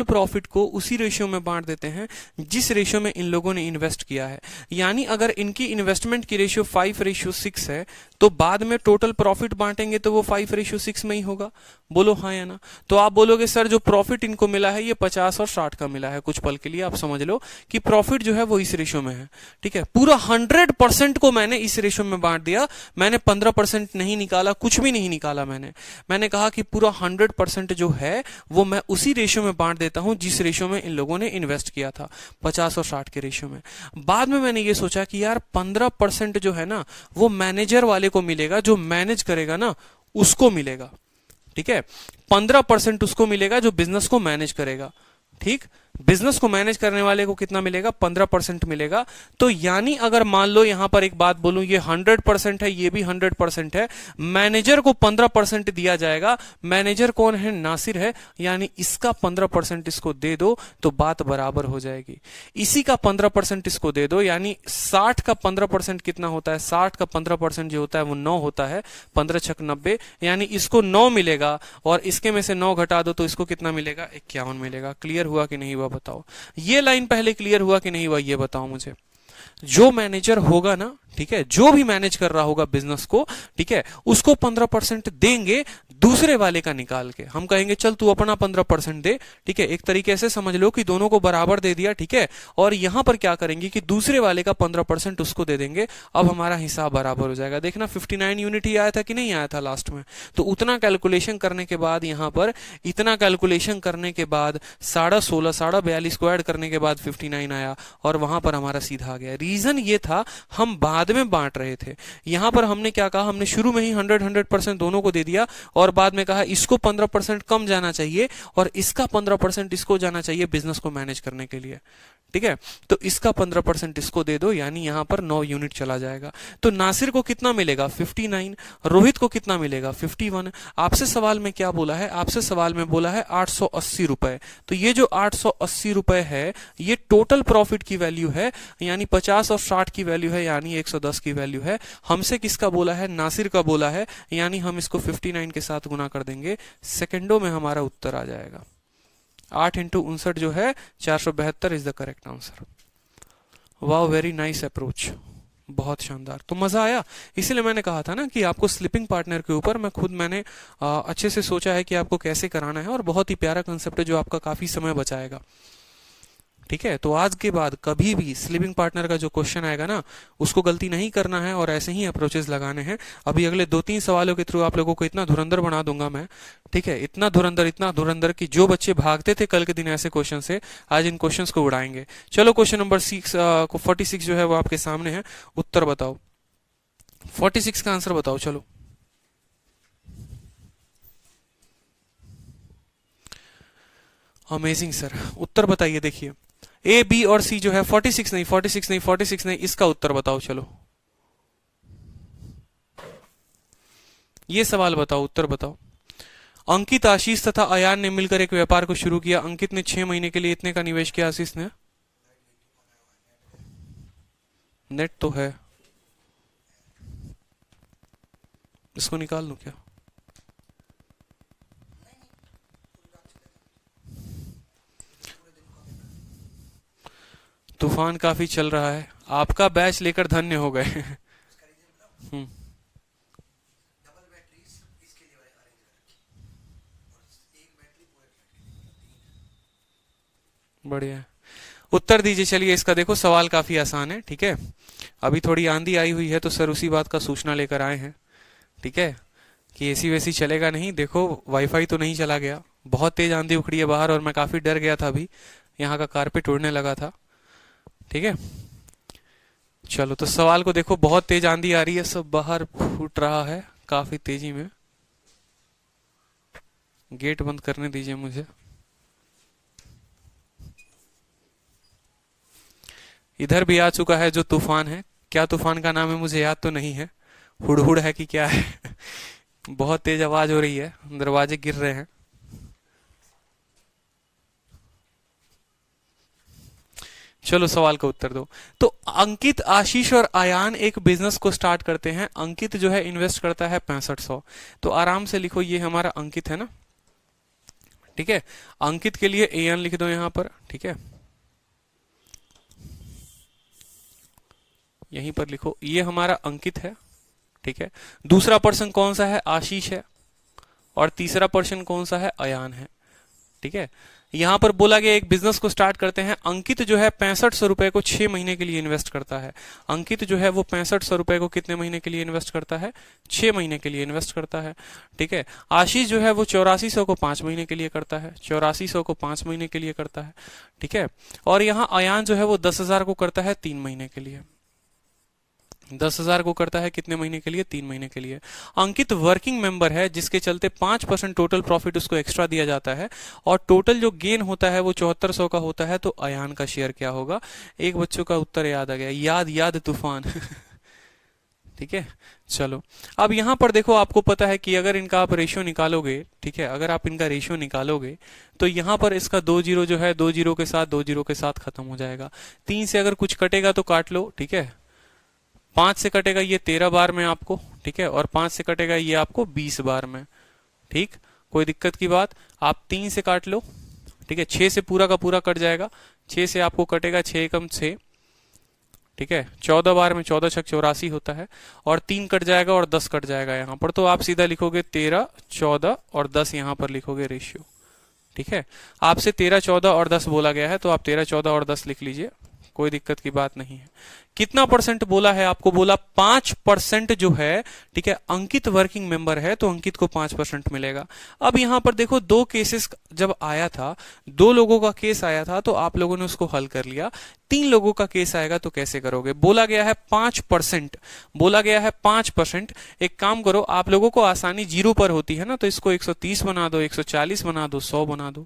प्रॉफिट को उसी रेशियो में बांट देते हैं जिस रेशियो में इन लोगों ने इन्वेस्ट किया है। यानी अगर इनकी इन्वेस्टमेंट की रेशियो 5:6 है, तो बाद में टोटल प्रॉफिट बांटेंगे तो वो 5:6 में ही होगा। बोलो हाँ या ना। तो आप बोलोगे सर जो प्रॉफिट इनको मिला है ये 50 और 60 का मिला है। कुछ पल के लिए आप समझ लो कि प्रॉफिट जो है वो इस रेशियो में है, ठीक है। पूरा 100% को मैंने इस रेशियो में बांट दिया, मैंने 15% नहीं निकाला, कुछ भी नहीं निकाला। मैंने कहा कि पूरा 100% जो है वो मैं उसी रेशियो में बांट देता हूं जिस रेशियो में इन लोगों ने इन्वेस्ट किया था, 50 और 60 के रेशियो में। बाद में मैंने ये सोचा कि यार 15% जो है ना वो मैनेजर वाले को मिलेगा, जो मैनेज करेगा ना उसको मिलेगा, ठीक है। 15% उसको मिलेगा जो बिजनेस को मैनेज करेगा, ठीक। बिजनेस को मैनेज करने वाले को कितना मिलेगा, 15% मिलेगा। तो यानी अगर मान लो यहां पर एक बात बोलूं, ये 100% है, ये भी 100% है, मैनेजर को 15% दिया जाएगा। मैनेजर कौन है, नासिर है, यानी इसका 15% इसको दे दो तो बात बराबर हो जाएगी। इसी का 15% इसको दे दो, यानी 60 का 15% कितना होता है, 60 का 15% जो होता है वो 9 होता है, 15 छक 90, यानी इसको 9 मिलेगा और इसके में से 9 घटा दो तो इसको कितना मिलेगा, 51 मिलेगा। क्लियर हुआ कि नहीं हुआ बताओ। ये लाइन पहले क्लियर हुआ कि नहीं हुआ ये बताओ मुझे। जो मैनेजर होगा ना, ठीक है, जो भी मैनेज कर रहा होगा बिजनेस को, ठीक है, उसको 15% देंगे, दूसरे वाले का निकाल के हम कहेंगे चल तू अपना 15% दे, ठीक है, एक तरीके से समझ लो कि दोनों को बराबर दे दिया, ठीक है, और यहां पर क्या करेंगे कि दूसरे वाले का 15% उसको दे देंगे। अब हमारा हिसाब बराबर हो जाएगा। देखना 59 यूनिट ही आया था कि नहीं आया था लास्ट में, तो उतना कैलकुलेशन करने के बाद यहां पर इतना कैलकुलेशन करने के बाद 16.5 42 को ऐड करने के बाद 59 आया और वहां पर हमारा सीधा आ गया। रीजन ये था हम बाद में बांट रहे थे, यहां पर हमने क्या कहा, हमने शुरू में ही 100% दोनों को दे दिया और बाद में कहा इसको 15% कम जाना चाहिए और इसका 15% इसको जाना चाहिए बिजनेस को मैनेज करने के लिए, ठीक है, तो इसका 15% इसको दे दो, यानी यहां पर 9 यूनिट चला जाएगा। तो नासिर को कितना मिलेगा 59, रोहित को कितना मिलेगा 51। आपसे सवाल में क्या बोला है, आपसे सवाल में बोला है 880 रुपए, तो ये जो 880 रुपए है ये टोटल प्रॉफिट की वैल्यू है, यानी 50 और 60 की वैल्यू है, यानी 110 की वैल्यू है। हमसे किसका बोला है, नासिर का बोला है, यानी हम इसको 59 के साथ गुना कर देंगे, सेकंडों में हमारा उत्तर आ जाएगा। 8 इंटू 59 जो है 472 is the correct answer. Wow, very nice approach, बहुत शानदार। तो मजा आया, इसीलिए मैंने कहा था ना कि आपको स्लीपिंग पार्टनर के ऊपर मैंने अच्छे से सोचा है कि आपको कैसे कराना है, और बहुत ही प्यारा कंसेप्ट है जो आपका काफी समय बचाएगा, ठीक है। तो आज के बाद कभी भी स्लीपिंग पार्टनर का जो क्वेश्चन आएगा ना उसको गलती नहीं करना है और ऐसे ही अप्रोचेस लगाने हैं। अभी अगले 2-3 सवालों के थ्रू आप लोगों को इतना धुरंधर बना दूंगा मैं, ठीक है, इतना धुरंधर कि जो बच्चे भागते थे कल के दिन ऐसे क्वेश्चन से, आज इन क्वेश्चंस को उड़ाएंगे। चलो क्वेश्चन नंबर 46 जो है वो आपके सामने है, उत्तर बताओ, 46 का आंसर बताओ। चलो अमेजिंग सर, उत्तर बताइए। देखिए ए बी और सी जो है 46 नहीं, इसका उत्तर बताओ। चलो ये सवाल बताओ, उत्तर बताओ। अंकित, आशीष तथा अयान ने मिलकर एक व्यापार को शुरू किया। अंकित ने 6 महीने के लिए इतने का निवेश किया, आशीष ने नेट तो है, इसको निकाल लूं क्या? तूफान काफी चल रहा है, आपका बैच लेकर धन्य हो गए। बढ़िया, उत्तर दीजिए। चलिए इसका देखो सवाल काफी आसान है, ठीक है। अभी थोड़ी आंधी आई हुई है तो सर उसी बात का सूचना लेकर आए हैं, ठीक है, कि एसी वैसी चलेगा नहीं। देखो वाईफाई तो नहीं चला गया, बहुत तेज आंधी उखड़ी है बाहर और मैं काफी डर गया था, अभी यहाँ का कारपेट उड़ने लगा था, ठीक है। चलो तो सवाल को देखो, बहुत तेज आंधी आ रही है, सब बाहर फूट रहा है काफी तेजी में। गेट बंद करने दीजिए मुझे। इधर भी आ चुका है जो तूफान है, क्या तूफान का नाम है मुझे याद तो नहीं है, हुड़हुड़ है कि क्या है। बहुत तेज आवाज हो रही है, दरवाजे गिर रहे हैं। चलो सवाल का उत्तर दो। तो अंकित, आशीष और आयान एक बिजनेस को स्टार्ट करते हैं। अंकित जो है इन्वेस्ट करता है 6500, तो आराम से लिखो ये हमारा अंकित है ना, ठीक है। अंकित के लिए एन लिख दो यहां पर, ठीक है, यहीं पर लिखो, ये हमारा अंकित है, ठीक है। दूसरा पर्सन कौन सा है, आशीष है, और तीसरा पर्सन कौन सा है, अयान है, ठीक है। यहां पर बोला गया एक बिजनेस को स्टार्ट करते हैं। अंकित जो है 6500 रुपए को 6 महीने के लिए इन्वेस्ट करता है। अंकित जो है वो 6500 रुपए को कितने महीने के लिए इन्वेस्ट करता है, 6 महीने के लिए इन्वेस्ट करता है, ठीक है। आशीष जो है वो 8400 को 5 महीने के लिए करता है, 8400 को 5 महीने के लिए करता है, ठीक है। और यहाँ अयान जो है वो 10,000 को करता है 3 महीने के लिए, 10,000 को करता है कितने महीने के लिए, 3 महीने के लिए। अंकित वर्किंग मेंबर है जिसके चलते 5% टोटल प्रॉफिट उसको एक्स्ट्रा दिया जाता है और टोटल जो गेन होता है वो 7400 का होता है। तो अयान का शेयर क्या होगा? एक बच्चों का उत्तर याद आ गया, याद तूफान। ठीक है, चलो अब यहां पर देखो, आपको पता है कि अगर इनका आप रेशियो निकालोगे, ठीक है, अगर आप इनका रेशियो निकालोगे तो यहां पर इसका 2 जीरो जो है 2 जीरो के साथ 2 जीरो के साथ खत्म हो जाएगा। 3 से अगर कुछ कटेगा तो काट लो, ठीक है। 5 से कटेगा ये 13 बार में आपको, ठीक है, और 5 से कटेगा ये आपको 20 बार में, ठीक, कोई दिक्कत की बात। आप 3 से काट लो, ठीक है, 6 से पूरा का पूरा कट जाएगा, 6 से आपको कटेगा 6 कम 6, ठीक है, 14 बार में 14 छक 84 होता है, और 3 कट जाएगा और 10 कट जाएगा यहाँ पर, तो आप सीधा लिखोगे 13, 14 और 10 यहाँ पर लिखोगे रेशियो। ठीक है, आपसे 13, 14 और 10 बोला गया है, तो आप 13, 14 और 10 लिख लीजिए, कोई दिक्कत की बात नहीं है। कितना परसेंट बोला है आपको? बोला 5% जो है, ठीक है, अंकित वर्किंग मेंबर है, तो अंकित को 5% मिलेगा। अब यहां पर देखो, दो केसेस जब आया था, दो लोगों का केस आया था, तो आप लोगों ने उसको हल कर लिया। 3 लोगों का केस आएगा तो कैसे करोगे? बोला गया है 5%, बोला गया है 5%। एक काम करो, आप लोगों को आसानी 0 पर होती है ना, तो इसको 130 बना दो, 140 बना दो, 100 बना दो।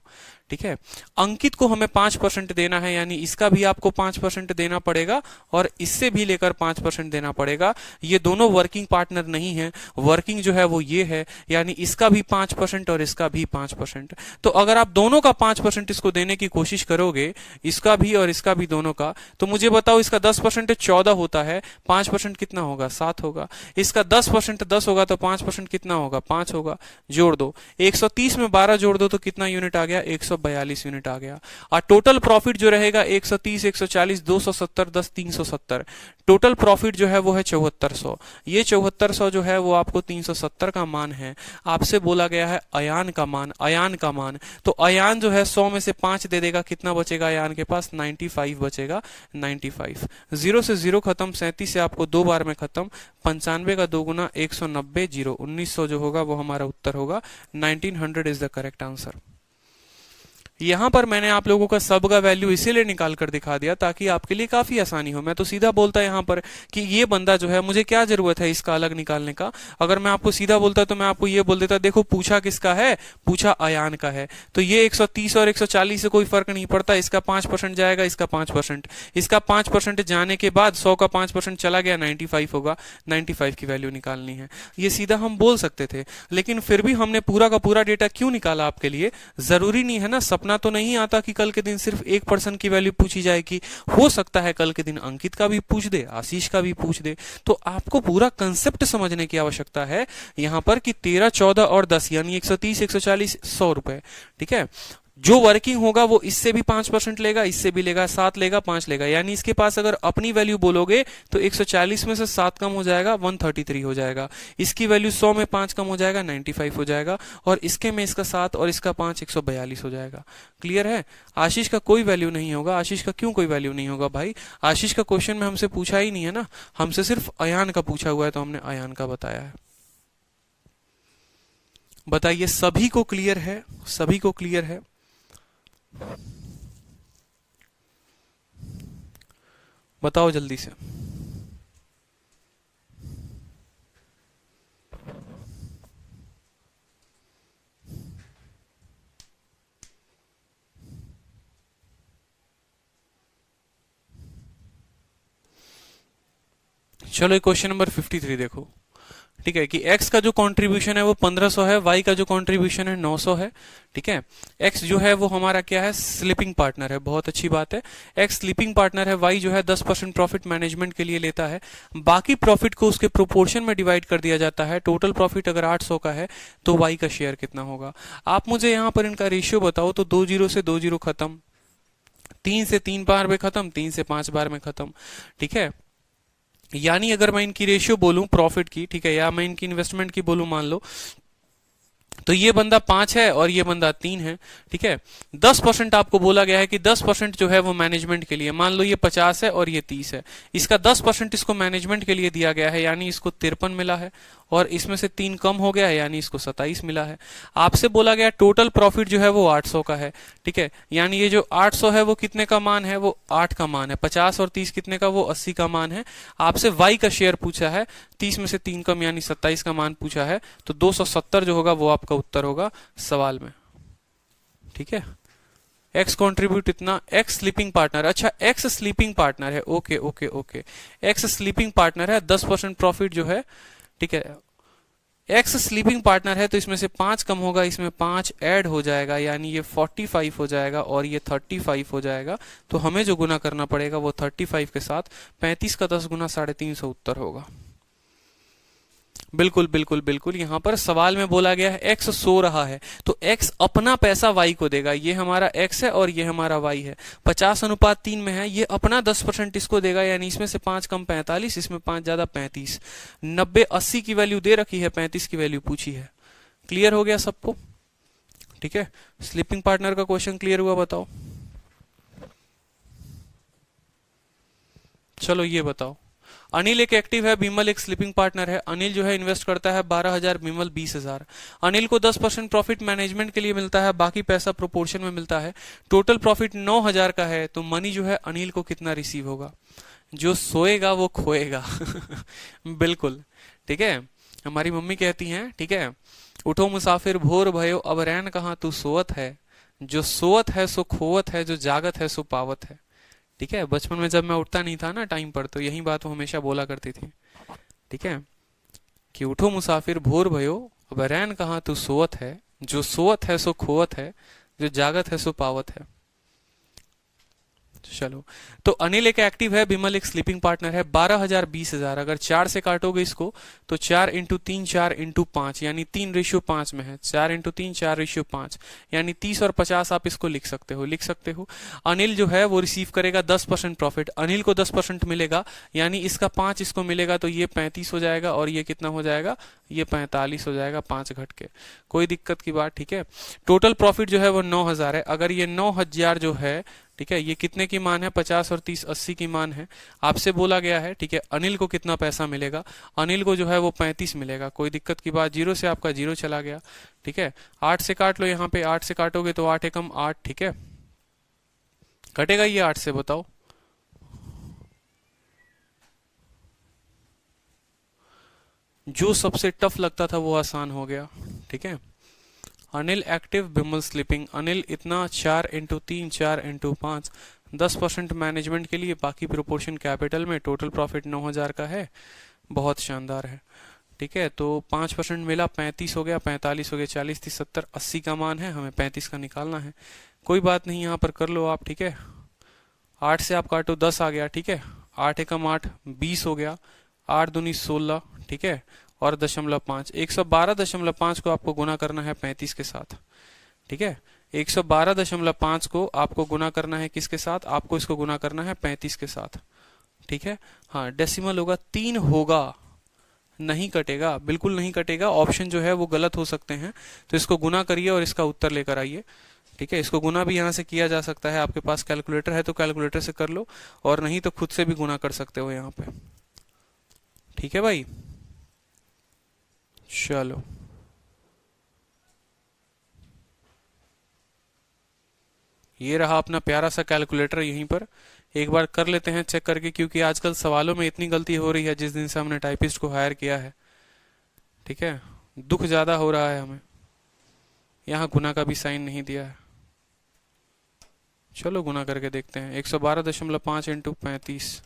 ठीक है, अंकित को हमें 5% देना है, यानी इसका भी आपको 5% देना पड़ेगा और इससे भी लेकर 5% देना पड़ेगा। ये दोनों वर्किंग पार्टनर नहीं है, वर्किंग जो है वो ये है, यानी इसका भी 5% और इसका भी 5%। तो अगर आप दोनों का 5% इसको देने की कोशिश करोगे, इसका भी और इसका भी दोनों का, तो मुझे बताओ, इसका 10% 14 होता है, 5% कितना होगा? 7 होगा। इसका 10% 10 होगा, तो 5% कितना होगा? 5 होगा। जोड़ दो, 130 में 12 जोड़ दो तो कितना यूनिट आ गया? 142 यूनिट आ गया। और टोटल प्रॉफिट जो रहेगा 130, 140, 270, 10, 370। टोटल प्रॉफिट जो है वो है 7400। ये 7400 जो है वो आपको 370 का मान है। आपसे बोला गया है अयान का मान, अयान का मान। तो अयान जो है 100 में से 5 दे देगा, कितना बचेगा अयान के पास? 95 बचेगा, 95। 0 से 0 खत्म, 37 से आपको 2 बार में खत्म, 95 का 2 गुना 190, 0, 1900 जो होगा वो हमारा उत्तर होगा। 1900 इज द करेक्ट आंसर। यहां पर मैंने आप लोगों का सब का वैल्यू इसीलिए निकाल कर दिखा दिया ताकि आपके लिए काफी आसानी हो। मैं तो सीधा बोलता यहां पर कि ये बंदा जो है, मुझे क्या जरूरत है इसका अलग निकालने का। अगर मैं आपको सीधा बोलता तो मैं आपको ये बोल देता, देखो पूछा किसका है? पूछा अयान का है। तो ये 130 और 140 से कोई फर्क नहीं पड़ता, इसका 5% जाएगा, इसका 5%, इसका 5% जाने के बाद 100 का 5% चला गया, 95 होगा। 95 की वैल्यू निकालनी है। ये सीधा हम बोल सकते थे, लेकिन फिर भी हमने पूरा का पूरा डेटा क्यों निकाला आपके लिए? जरूरी नहीं है ना, सपना तो नहीं आता कि कल के दिन सिर्फ 1% की वैल्यू पूछी जाएगी। हो सकता है कल के दिन अंकित का भी पूछ दे, आशीष का भी पूछ दे। तो आपको पूरा कंसेप्ट समझने की आवश्यकता है यहां पर कि 13, 14 और 10 यानी 130, 140, 100 रुपए। ठीक है, जो वर्किंग होगा वो इससे भी 5% लेगा, इससे भी लेगा, 7 लेगा, 5 लेगा। यानी इसके पास अगर अपनी वैल्यू बोलोगे तो 140 में से 7 कम हो जाएगा, 133 हो जाएगा। इसकी वैल्यू 100 में 5 कम हो जाएगा, 95 हो जाएगा। और इसके में इसका 7 और इसका 5, 142 हो जाएगा। क्लियर है? आशीष का कोई वैल्यू नहीं होगा। आशीष का क्यों कोई वैल्यू नहीं होगा भाई? आशीष का क्वेश्चन में हमसे पूछा ही नहीं है ना, हमसे सिर्फ अयान का पूछा हुआ है, तो हमने अयान का बताया है। बताइए, सभी को क्लियर है? सभी को क्लियर है? बताओ जल्दी से। चलो क्वेश्चन नंबर 53 देखो। ठीक है, कि x का जो कंट्रीब्यूशन है वो 1500 है, y का जो कंट्रीब्यूशन है 900 है। ठीक है, x जो है वो हमारा क्या है? स्लीपिंग पार्टनर है। बहुत अच्छी बात है, x स्लीपिंग पार्टनर है। y जो है 10% प्रॉफिट मैनेजमेंट के लिए लेता है। बाकी प्रॉफिट को उसके प्रोपोर्शन में डिवाइड कर दिया जाता है। टोटल प्रॉफिट अगर 800 का है तो y का शेयर कितना होगा? आप मुझे यहाँ पर इनका रेशियो बताओ। तो 2 0 से 2 0 खत्म, 3 से 3 बार में खत्म, 3 से 5 बार में खत्म। ठीक है, यानी अगर मैं इनकी रेशियो बोलूं प्रॉफिट की, ठीक है, या मैं इनकी इन्वेस्टमेंट की बोलूं, मान लो तो ये बंदा 5 है और ये बंदा 3 है। ठीक है, 10% आपको बोला गया है कि 10% जो है वो मैनेजमेंट के लिए। मान लो ये 50 है और ये 30 है, इसका 10% इसको मैनेजमेंट के लिए दिया गया है, यानी इसको 53 मिला है। और इसमें से 3 कम हो गया है, यानी इसको 27 मिला है। आपसे बोला गया टोटल प्रॉफिट जो है वो 800 का है। ठीक है, यानी ये जो 800 है वो कितने का मान है? वो 8 का मान है। 50 और 30 कितने का? वो 80 का मान है। आपसे वाई का शेयर पूछा है, 30 में से 3 कम यानी 27 का मान पूछा है। तो 270 जो होगा वो आपका उत्तर होगा सवाल में। ठीक है, एक्स कॉन्ट्रीब्यूट इतना, एक्स स्लीपिंग पार्टनर। अच्छा, एक्स स्लीपिंग पार्टनर है। Okay okay okay, x sleeping partner है। 10% प्रॉफिट जो है, ठीक है, एक्स स्लीपिंग पार्टनर है, तो इसमें से 5 कम होगा, इसमें 5 ऐड हो जाएगा, यानी ये 45 हो जाएगा और ये 35 हो जाएगा। तो हमें जो गुना करना पड़ेगा वो 35 के साथ, 35 का 10 गुना 350 उत्तर होगा। बिल्कुल बिल्कुल बिल्कुल, यहाँ पर सवाल में बोला गया है एक्स सो रहा है, तो एक्स अपना पैसा वाई को देगा। ये हमारा एक्स है और ये हमारा वाई है। 50:3 में है, ये अपना 10% इसको देगा, यानी इसमें से 5 कम 45, इसमें 5 ज्यादा 35। 90 80 की वैल्यू दे रखी है, 35 की वैल्यू पूछी है। क्लियर हो गया सबको? ठीक है, स्लीपिंग पार्टनर का क्वेश्चन क्लियर हुआ? बताओ। चलो ये बताओ, अनिल एक एक्टिव है, विमल एक स्लीपिंग पार्टनर है। अनिल जो है इन्वेस्ट करता है 12,000, विमल 20,000। अनिल को 10% प्रॉफिट मैनेजमेंट के लिए मिलता है, बाकी पैसा प्रोपोर्शन में मिलता है। टोटल प्रॉफिट 9,000 का है, तो मनी जो है अनिल को कितना रिसीव होगा? जो सोएगा वो खोएगा। बिल्कुल, ठीक है। हमारी मम्मी कहती हैं, ठीक है, उठो मुसाफिर भोर भयो, अब रैन कहाँ तू सोवत है। जो सोवत है सो खोवत है, जो जागत है सो पावत है। ठीक है, बचपन में जब मैं उठता नहीं था ना टाइम पर, तो यही बात वो हमेशा बोला करती थी। ठीक है, कि उठो मुसाफिर भोर भयो, अब रैन कहाँ तू सोवत है। जो सोवत है सो खोवत है, जो जागत है सो पावत है। चलो, तो अनिल एक एक्टिव है, विमल एक स्लीपिंग पार्टनर है। 12,000 20,000, अगर 4 से काटोगे इसको तो 4 इंटू 3 4 इंटू 5, यानी 3:5 में है। 4 इंटू 3 4:5, यानी 30 और 50 आप इसको लिख सकते हो, लिख सकते हो। अनिल जो है वो रिसीव करेगा 10% प्रॉफिट, अनिल को 10% मिलेगा, यानी इसका 5 इसको मिलेगा, तो ये 35 हो जाएगा और ये कितना हो जाएगा? ये 45 हो जाएगा, 5 घट के। कोई दिक्कत की बात? ठीक है, टोटल प्रॉफिट जो है वो 9,000 है। अगर ये 9,000 जो है, ठीक है, ये कितने की मान है? 50 और 30 80 की मान है। आपसे बोला गया है, ठीक है, अनिल को कितना पैसा मिलेगा? अनिल को जो है वो 35 मिलेगा। कोई दिक्कत की बात? 0 से आपका 0 चला गया। ठीक है, 8 से काट लो, यहाँ पे 8 से काटोगे तो 8 एकम 8, ठीक है, कटेगा ये 8 से? बताओ। जो सबसे टफ लगता था वो आसान हो गया। ठीक है, अनिल एक्टिव, विमल स्लीपिंग। अनिल इतना 4 इंटू 3 4 इंटू 5, 10% मैनेजमेंट के लिए, बाकी प्रोपोर्शन कैपिटल में। टोटल प्रॉफिट 9,000 का है, बहुत शानदार है। ठीक है, तो 5% मिला, 35 हो गया, 45 हो गया, 40 30 70 80 का मान है, हमें 35 का निकालना है। कोई बात नहीं, यहाँ पर कर लो आप। ठीक है, 8 से आप काटो, 10 आ गया। ठीक है, 8 एकम 8 20 हो गया, 8 दूनी 16, ठीक है, और 0.5 112.5 को आपको गुना करना है 35 के साथ। ठीक है, 112.5 को आपको गुना करना है किसके साथ? आपको इसको गुना करना है 35 के साथ। ठीक है, हाँ, डेसिमल होगा, 3 होगा, नहीं कटेगा, बिल्कुल नहीं कटेगा। ऑप्शन जो है वो गलत हो सकते हैं, तो इसको गुना करिए और इसका उत्तर लेकर आइए। ठीक है, इसको गुना भी यहाँ से किया जा सकता है, आपके पास कैलकुलेटर है तो कैलकुलेटर से कर लो, और नहीं तो खुद से भी गुना कर सकते हो यहाँ पे। ठीक है भाई, चलो। ये रहा अपना प्यारा सा कैलकुलेटर, यहीं पर एक बार कर लेते हैं चेक करके, क्योंकि आजकल सवालों में इतनी गलती हो रही है जिस दिन से हमने टाइपिस्ट को हायर किया है। ठीक है, दुख ज्यादा हो रहा है हमें। यहाँ गुना का भी साइन नहीं दिया है। चलो गुना करके देखते हैं। 112.5 इंटू 35,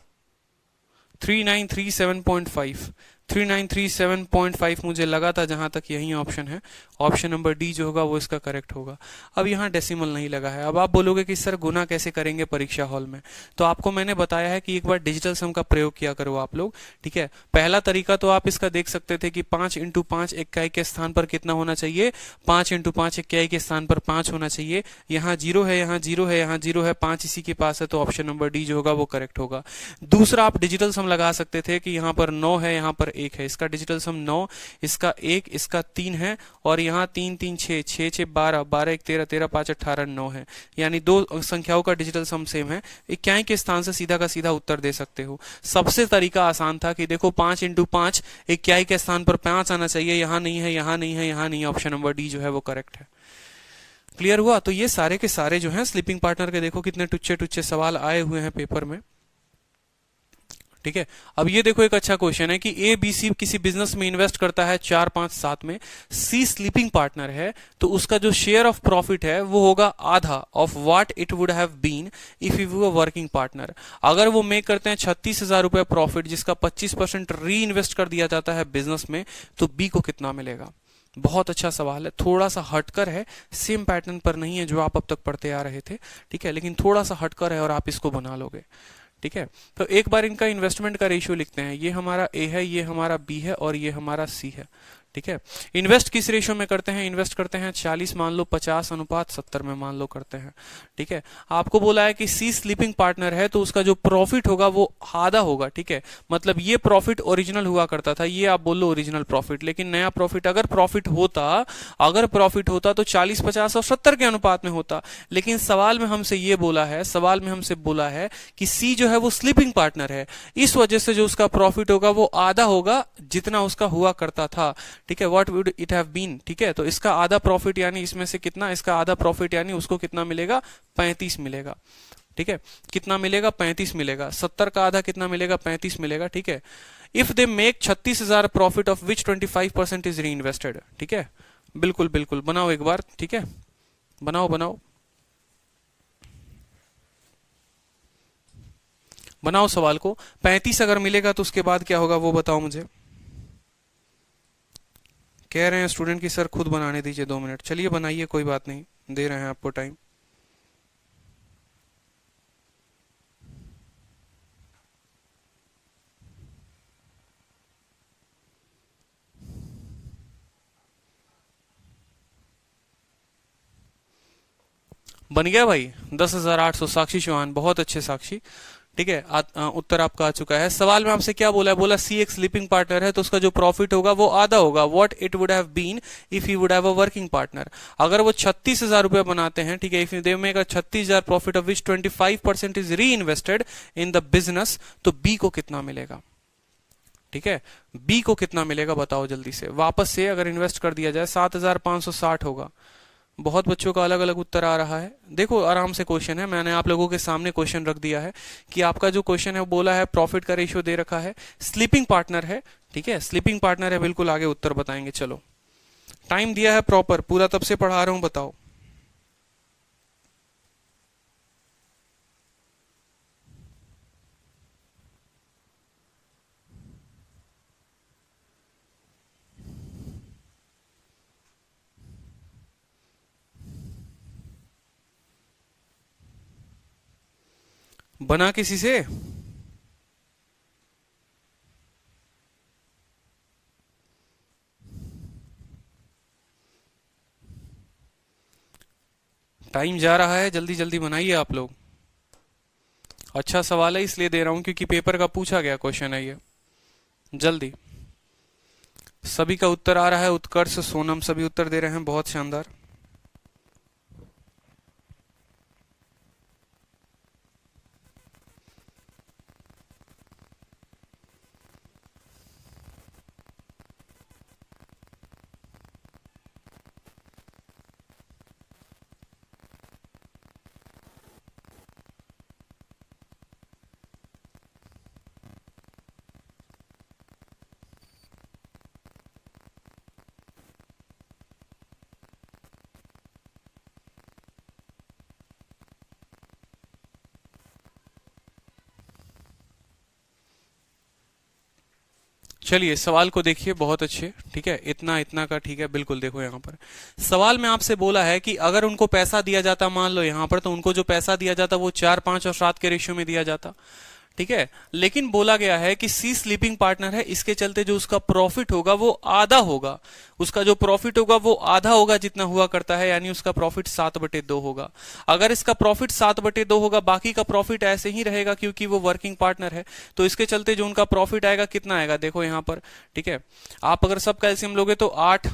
3937.5। 3937.5 मुझे लगा था, जहां तक यही ऑप्शन है। ऑप्शन नंबर डी जो होगा वो इसका करेक्ट होगा। अब यहाँ डेसिमल नहीं लगा है। अब आप बोलोगे कि सर गुना कैसे करेंगे परीक्षा हॉल में, तो आपको मैंने बताया है कि एक बार डिजिटल सम का प्रयोग किया करो आप लोग। ठीक है, पहला तरीका तो आप इसका देख सकते थे कि 5 इंटू 5 इकाई के स्थान पर कितना होना चाहिए? 5 इंटू 5 इकाई के स्थान पर 5 होना चाहिए। यहाँ 0 है, यहाँ 0 है, यहाँ 0 है, 5 इसी के पास है, तो ऑप्शन नंबर डी जो होगा वो करेक्ट होगा। दूसरा आप डिजिटल सम लगा सकते थे कि यहाँ पर 9 है, यहाँ पर 1 है, इसका डिजिटल सम 9, इसका 1, इसका 3 है, और यहाँ 3 3 6 6 6 12 12 1 13 13 5 18 9 है, यानी दो संख्याओं का डिजिटल सम सेम है। इक्याई के स्थान से सीधा का सीधा उत्तर दे सकते हो। सबसे तरीका आसान था कि देखो 5 इंटू 5 इक्याई के स्थान पर 5 आना चाहिए, यहाँ नहीं है, यहाँ नहीं है, यहाँ नहीं है, ऑप्शन नंबर डी जो है वो करेक्ट है। क्लियर हुआ? तो ये सारे के सारे जो हैं स्लीपिंग पार्टनर के, देखो कितने टुच्चे टुच्चे सवाल आए हुए हैं पेपर में। ठीक है, अब ये देखो एक अच्छा क्वेश्चन है कि ए बी सी किसी बिजनेस में इन्वेस्ट करता है 4 5 7 में, सी स्लीपिंग पार्टनर है, तो उसका जो शेयर ऑफ प्रॉफिट है वो होगा आधा of what it would have been if you were working partner. अगर वो मेक करते हैं 36,000 रुपए प्रॉफिट, जिसका 25% री इन्वेस्ट कर दिया जाता है बिजनेस में, तो बी को कितना मिलेगा? बहुत अच्छा सवाल है, थोड़ा सा हटकर है, सेम पैटर्न पर नहीं है जो आप अब तक पढ़ते आ रहे थे। ठीक है, लेकिन थोड़ा सा हटकर है और आप इसको बना लोगे। ठीक है। तो एक बार इनका इन्वेस्टमेंट का रेशियो लिखते हैं, ये हमारा ए है, ये हमारा बी है और ये हमारा सी है। ठीक है। इन्वेस्ट किस रेशियो में करते हैं? इन्वेस्ट करते हैं 40 मान लो 50:70 में मान लो करते हैं। ठीक है। आपको बोला है कि सी स्लीपिंग पार्टनर है तो उसका जो प्रॉफिट होगा वो आधा होगा। ठीक है। मतलब ये प्रॉफिट ओरिजिनल हुआ करता था, ये आप बोल लो ओरिजिनल प्रॉफिट, लेकिन नया प्रॉफिट अगर प्रॉफिट होता तो 40 50 और 70 के अनुपात में होता। लेकिन सवाल में हमसे ये बोला है कि सी जो है वो स्लीपिंग पार्टनर है, इस वजह से जो उसका प्रॉफिट होगा वो आधा होगा जितना उसका हुआ करता था। ठीक है। What would it have been. ठीक है। तो इसका आधा प्रॉफिट यानी इसमें से कितना, इसका आधा प्रॉफिट यानी उसको कितना मिलेगा? 35 मिलेगा। ठीक है। कितना मिलेगा? 35 मिलेगा। 70 का आधा कितना मिलेगा? 35 मिलेगा। ठीक है। If they make 36,000 profit of which 25% is री इन्वेस्टेड। ठीक है। बिल्कुल बिल्कुल बनाओ एक बार। ठीक है। बनाओ बनाओ बनाओ सवाल को। 35 अगर मिलेगा तो उसके बाद क्या होगा वो बताओ मुझे। कह रहे हैं स्टूडेंट की सर खुद बनाने दीजिए 2 मिनट। चलिए बनाइए, कोई बात नहीं, दे रहे हैं आपको टाइम। बन गया भाई 10,800। साक्षी चौहान, बहुत अच्छे साक्षी। ठीक है। उत्तर आपका आ चुका है। सवाल में आपसे क्या बोला है? बोला सी एक स्लीपिंग पार्टनर है तो उसका जो प्रॉफिट होगा वो आधा होगा। What it would have been if he would have a working partner. अगर वो 36,000 रुपए बनाते हैं, ठीक है, if they make 36,000 profit of which 25% is reinvested in the business, तो बी को कितना मिलेगा? ठीक है। बी को कितना मिलेगा बताओ जल्दी से। वापस से अगर इन्वेस्ट कर दिया जाए 7,560 होगा। बहुत बच्चों का अलग अलग उत्तर आ रहा है। देखो आराम से क्वेश्चन है, मैंने आप लोगों के सामने क्वेश्चन रख दिया है कि आपका जो क्वेश्चन है वो बोला है प्रॉफिट का रेशियो दे रखा है, स्लीपिंग पार्टनर है। ठीक है। स्लीपिंग पार्टनर है, बिल्कुल आगे उत्तर बताएंगे। चलो टाइम दिया है प्रॉपर, पूरा तब से पढ़ा रहा हूं, बताओ। बना किसी से? टाइम जा रहा है, जल्दी जल्दी बनाइए आप लोग। अच्छा सवाल है इसलिए दे रहा हूं क्योंकि पेपर का पूछा गया क्वेश्चन है ये। जल्दी सभी का उत्तर आ रहा है। उत्कर्ष, सोनम सभी उत्तर दे रहे हैं, बहुत शानदार। चलिए सवाल को देखिए, बहुत अच्छे। ठीक है। इतना इतना का ठीक है, बिल्कुल। देखो यहाँ पर सवाल में आपसे बोला है कि अगर उनको पैसा दिया जाता, मान लो यहाँ पर, तो उनको जो पैसा दिया जाता वो 4, 5 और 7 के रेशियो में दिया जाता। ठीक है। लेकिन बोला गया है कि सी स्लीपिंग पार्टनर है, इसके चलते जो उसका प्रॉफिट होगा वो आधा होगा। उसका जो प्रॉफिट होगा वो आधा होगा जितना हुआ करता है, यानी उसका प्रॉफिट 7/2 होगा। अगर इसका प्रॉफिट 7/2 होगा, बाकी का प्रॉफिट ऐसे ही रहेगा क्योंकि वो वर्किंग पार्टनर है, तो इसके चलते जो उनका प्रॉफिट आएगा कितना आएगा देखो यहां पर। ठीक है। आप अगर सब कैल्सियम लोगे तो 8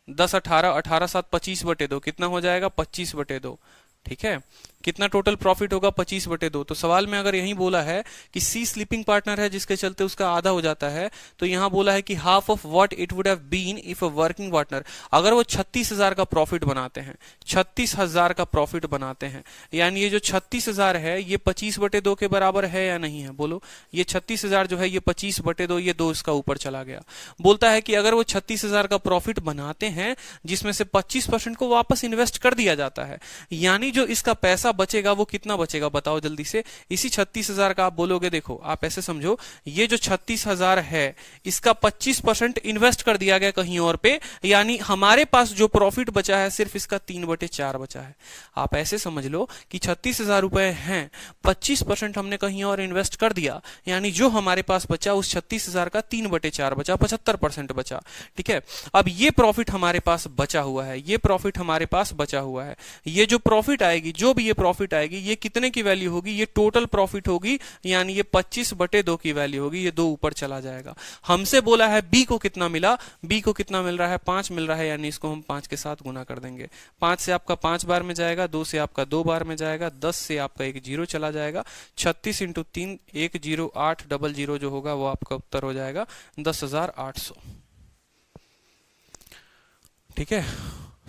10 18 18 7 25/2 कितना हो जाएगा? 25/2। ठीक है। कितना टोटल प्रॉफिट होगा? 25/2। तो सवाल में अगर यही बोला है कि सी स्लीपिंग पार्टनर है जिसके चलते उसका आधा हो जाता है, तो यहां बोला है कि half of what it would have been if a working partner. अगर वो 36,000 का प्रॉफिट बनाते हैं, 36,000 का प्रॉफिट बनाते हैं, यानी ये जो 36,000 है ये 25/2 के बराबर है या नहीं है? बोलो। ये 36,000 जो है ये 25/2, ये 2 इसका ऊपर चला गया। बोलता है कि अगर वो 36,000 का प्रॉफिट बनाते हैं जिसमें से 25% को वापस इन्वेस्ट कर दिया जाता है, यानी यानी जो इसका पैसा बचेगा वो कितना बचेगा बताओ जल्दी से। इसी 36,000 का आप बोलोगे, देखो आप ऐसे समझो, ये जो 36,000 है इसका 25% इन्वेस्ट कर दिया गया कहीं और पे, यानी हमारे पास जो प्रॉफिट बचा है सिर्फ इसका 3/4 बचा है। आप ऐसे समझ लो कि 36,000 रुपए हैं, 25% हमने कहीं और इन्वेस्ट कर दिया, यानी जो हमारे पास बचा उस 36,000 का 3/4 बचा, 75% बचा। ठीक है, अब ये प्रॉफिट हमारे पास बचा हुआ है, ये प्रॉफिट हमारे पास बचा हुआ है। ये जो प्रॉफिट आएगी, जो भी ये प्रॉफिट आएगी, ये कितने की वैल्यू होगी, ये टोटल प्रॉफिट होगी, यानी ये 25/2 की वैल्यू होगी, ये 2 ऊपर चला जाएगा। हमसे बोला है बी को कितना मिला, बी को कितना मिल रहा है, 5 मिल रहा है, यानी इसको हम 5 के साथ गुना कर देंगे। 5 से आपका 5 बार में जाएगा, 2 से आपका 2 बार में जाएगा, 10 से आपका एक 0 चला जाएगा, 36 × 3 10800 जो होगा वो आपका उत्तर हो जाएगा 10,800। ठीक है,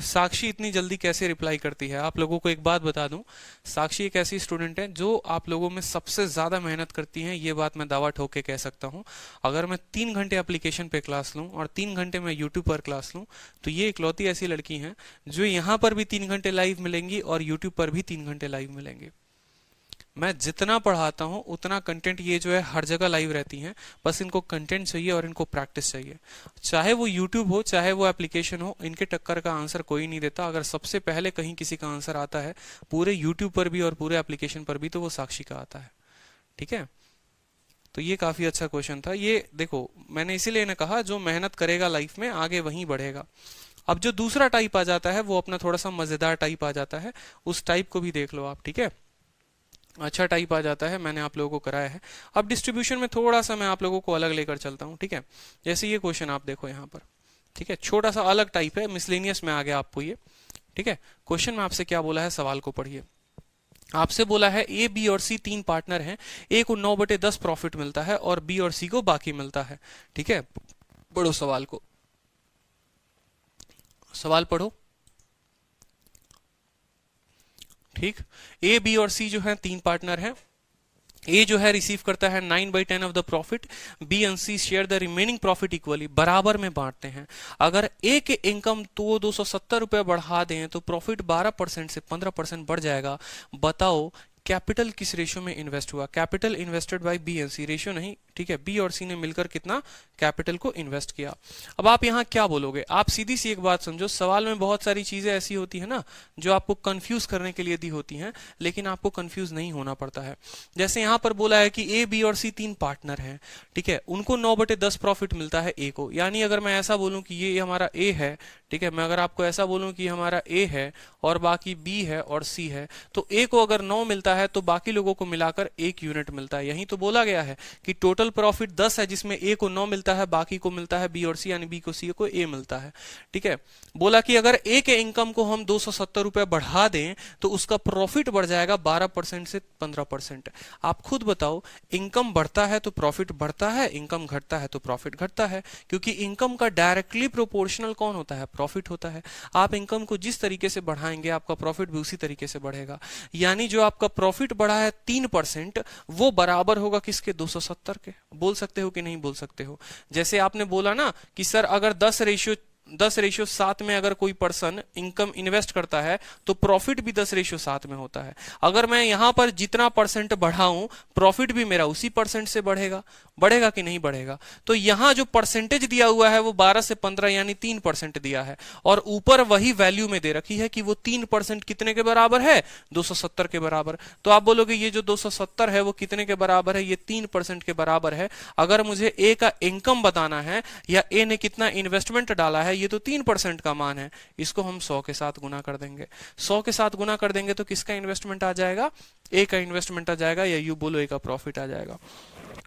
साक्षी इतनी जल्दी कैसे रिप्लाई करती है? आप लोगों को एक बात बता दूं, साक्षी एक ऐसी स्टूडेंट है जो आप लोगों में सबसे ज्यादा मेहनत करती है, ये बात मैं दावा ठोक के कह सकता हूं। अगर मैं 3 घंटे एप्लीकेशन पे क्लास लूं और 3 घंटे मैं यूट्यूब पर क्लास लूं, तो ये इकलौती ऐसी लड़की है जो यहाँ पर भी 3 घंटे लाइव मिलेंगी और यूट्यूब पर भी 3 घंटे लाइव मिलेंगे। मैं जितना पढ़ाता हूं उतना कंटेंट ये जो है हर जगह लाइव रहती हैं, बस इनको कंटेंट चाहिए और इनको प्रैक्टिस चाहिए। चाहे वो यूट्यूब हो चाहे वो एप्लीकेशन हो, इनके टक्कर का आंसर कोई नहीं देता। अगर सबसे पहले कहीं किसी का आंसर आता है पूरे यूट्यूब पर भी और पूरे एप्लीकेशन पर भी, तो वो साक्षी का आता है। ठीक है, तो ये काफी अच्छा क्वेश्चन था। ये देखो मैंने इसीलिए ने कहा जो मेहनत करेगा लाइफ में आगे वहीं बढ़ेगा। अब जो दूसरा टाइप आ जाता है वो अपना थोड़ा सा मजेदार टाइप आ जाता है, उस टाइप को भी देख लो आप। ठीक है, अच्छा टाइप आ जाता है, मैंने आप लोगों को कराया है। अब डिस्ट्रीब्यूशन में थोड़ा सा मैं आप लोगों को अलग लेकर चलता हूं। ठीक है, जैसे ये क्वेश्चन आप देखो यहाँ पर। ठीक है, छोटा सा अलग टाइप है, मिसलेनियस में आ गया आपको ये। ठीक है, क्वेश्चन में आपसे क्या बोला है, सवाल को पढ़िए। आपसे बोला है ए बी और सी 3 पार्टनर हैं, ए को 9/10 प्रॉफिट मिलता है और बी और सी को बाकी मिलता है। ठीक है, पढ़ो सवाल को, सवाल पढ़ो। ठीक, ए बी और सी जो है 3 पार्टनर हैं। ए जो है रिसीव करता है 9/10 of the profit, B and C share the remaining profit equally, बराबर में बांटते हैं। अगर ए के इनकम तो 270 रुपए बढ़ा दें तो प्रॉफिट 12% से 15% बढ़ जाएगा। बताओ कैपिटल किस रेशियो में इन्वेस्ट हुआ? Capital invested by B and C, ratio नहीं। ठीक है, बी और सी ने मिलकर कितना कैपिटल को इन्वेस्ट किया। अब आप यहां क्या बोलोगे? आप सीधी सी एक बात समझो, सवाल में बहुत सारी चीजें ऐसी होती है ना जो आपको कंफ्यूज करने के लिए दी होती हैं, लेकिन आपको कंफ्यूज नहीं होना पड़ता है। जैसे यहां पर बोला है कि ए बी और सी 3 पार्टनर हैं। ठीक है, उनको 9/10 प्रॉफिट मिलता है ए को, यानी अगर मैं ऐसा बोलूं कि ये हमारा ए है, ठीक है, मैं अगर आपको ऐसा बोलूं कि हमारा ए है और बाकी बी है और सी है, तो ए को अगर 9 मिलता है तो बाकी लोगों को मिलाकर 1 यूनिट मिलता है। यही तो बोला गया है कि टोटल प्रॉफिट 10 है, जिसमें ए को 9 मिलता है, बाकी को मिलता है बी और सी, यानी बी को सी को ए मिलता है। ठीक है, बोला कि अगर ए के इनकम को हम 270 रुपए बढ़ा दें तो उसका प्रॉफिट बढ़ जाएगा 12% से 15%। आप खुद बताओ, इनकम बढ़ता है तो प्रॉफिट बढ़ता है, इनकम घटता है तो प्रॉफिट घटता है, क्योंकि इनकम का डायरेक्टली प्रोपोर्शनल कौन होता है? प्रॉफिट होता है। आप इनकम को जिस तरीके से बढ़ाएंगे आपका प्रॉफिट भी उसी तरीके से बढ़ेगा। यानी जो आपका प्रॉफिट बढ़ा है 3%, वो बराबर होगा किसके? 270 के। बोल सकते हो कि नहीं बोल सकते हो? जैसे आपने बोला ना कि सर अगर 10:7 में अगर कोई पर्सन इनकम इन्वेस्ट करता है तो प्रॉफिट भी 10:7 में होता है। अगर मैं यहां पर जितना परसेंट बढ़ाऊं प्रॉफिट भी मेरा उसी परसेंट से बढ़ेगा। बढ़ेगा कि नहीं बढ़ेगा? तो यहां जो परसेंटेज दिया हुआ है वो 12 से 15 यानी 3% दिया है, और ऊपर वही वैल्यू में दे रखी है कि वो 3% कितने के बराबर है? 270 के बराबर। तो आप बोलोगे ये जो 270 है वो कितने के बराबर है? ये 3% के बराबर है। अगर मुझे ए का इनकम बताना है या ए ने कितना इन्वेस्टमेंट डाला है, ये तो 3% का मान है, इसको हम 100 के साथ गुना कर देंगे। 100 के साथ गुना कर देंगे तो किसका इन्वेस्टमेंट आ जाएगा? ए का इन्वेस्टमेंट आ जाएगा, या यू बोलो ए का प्रॉफिट आ जाएगा।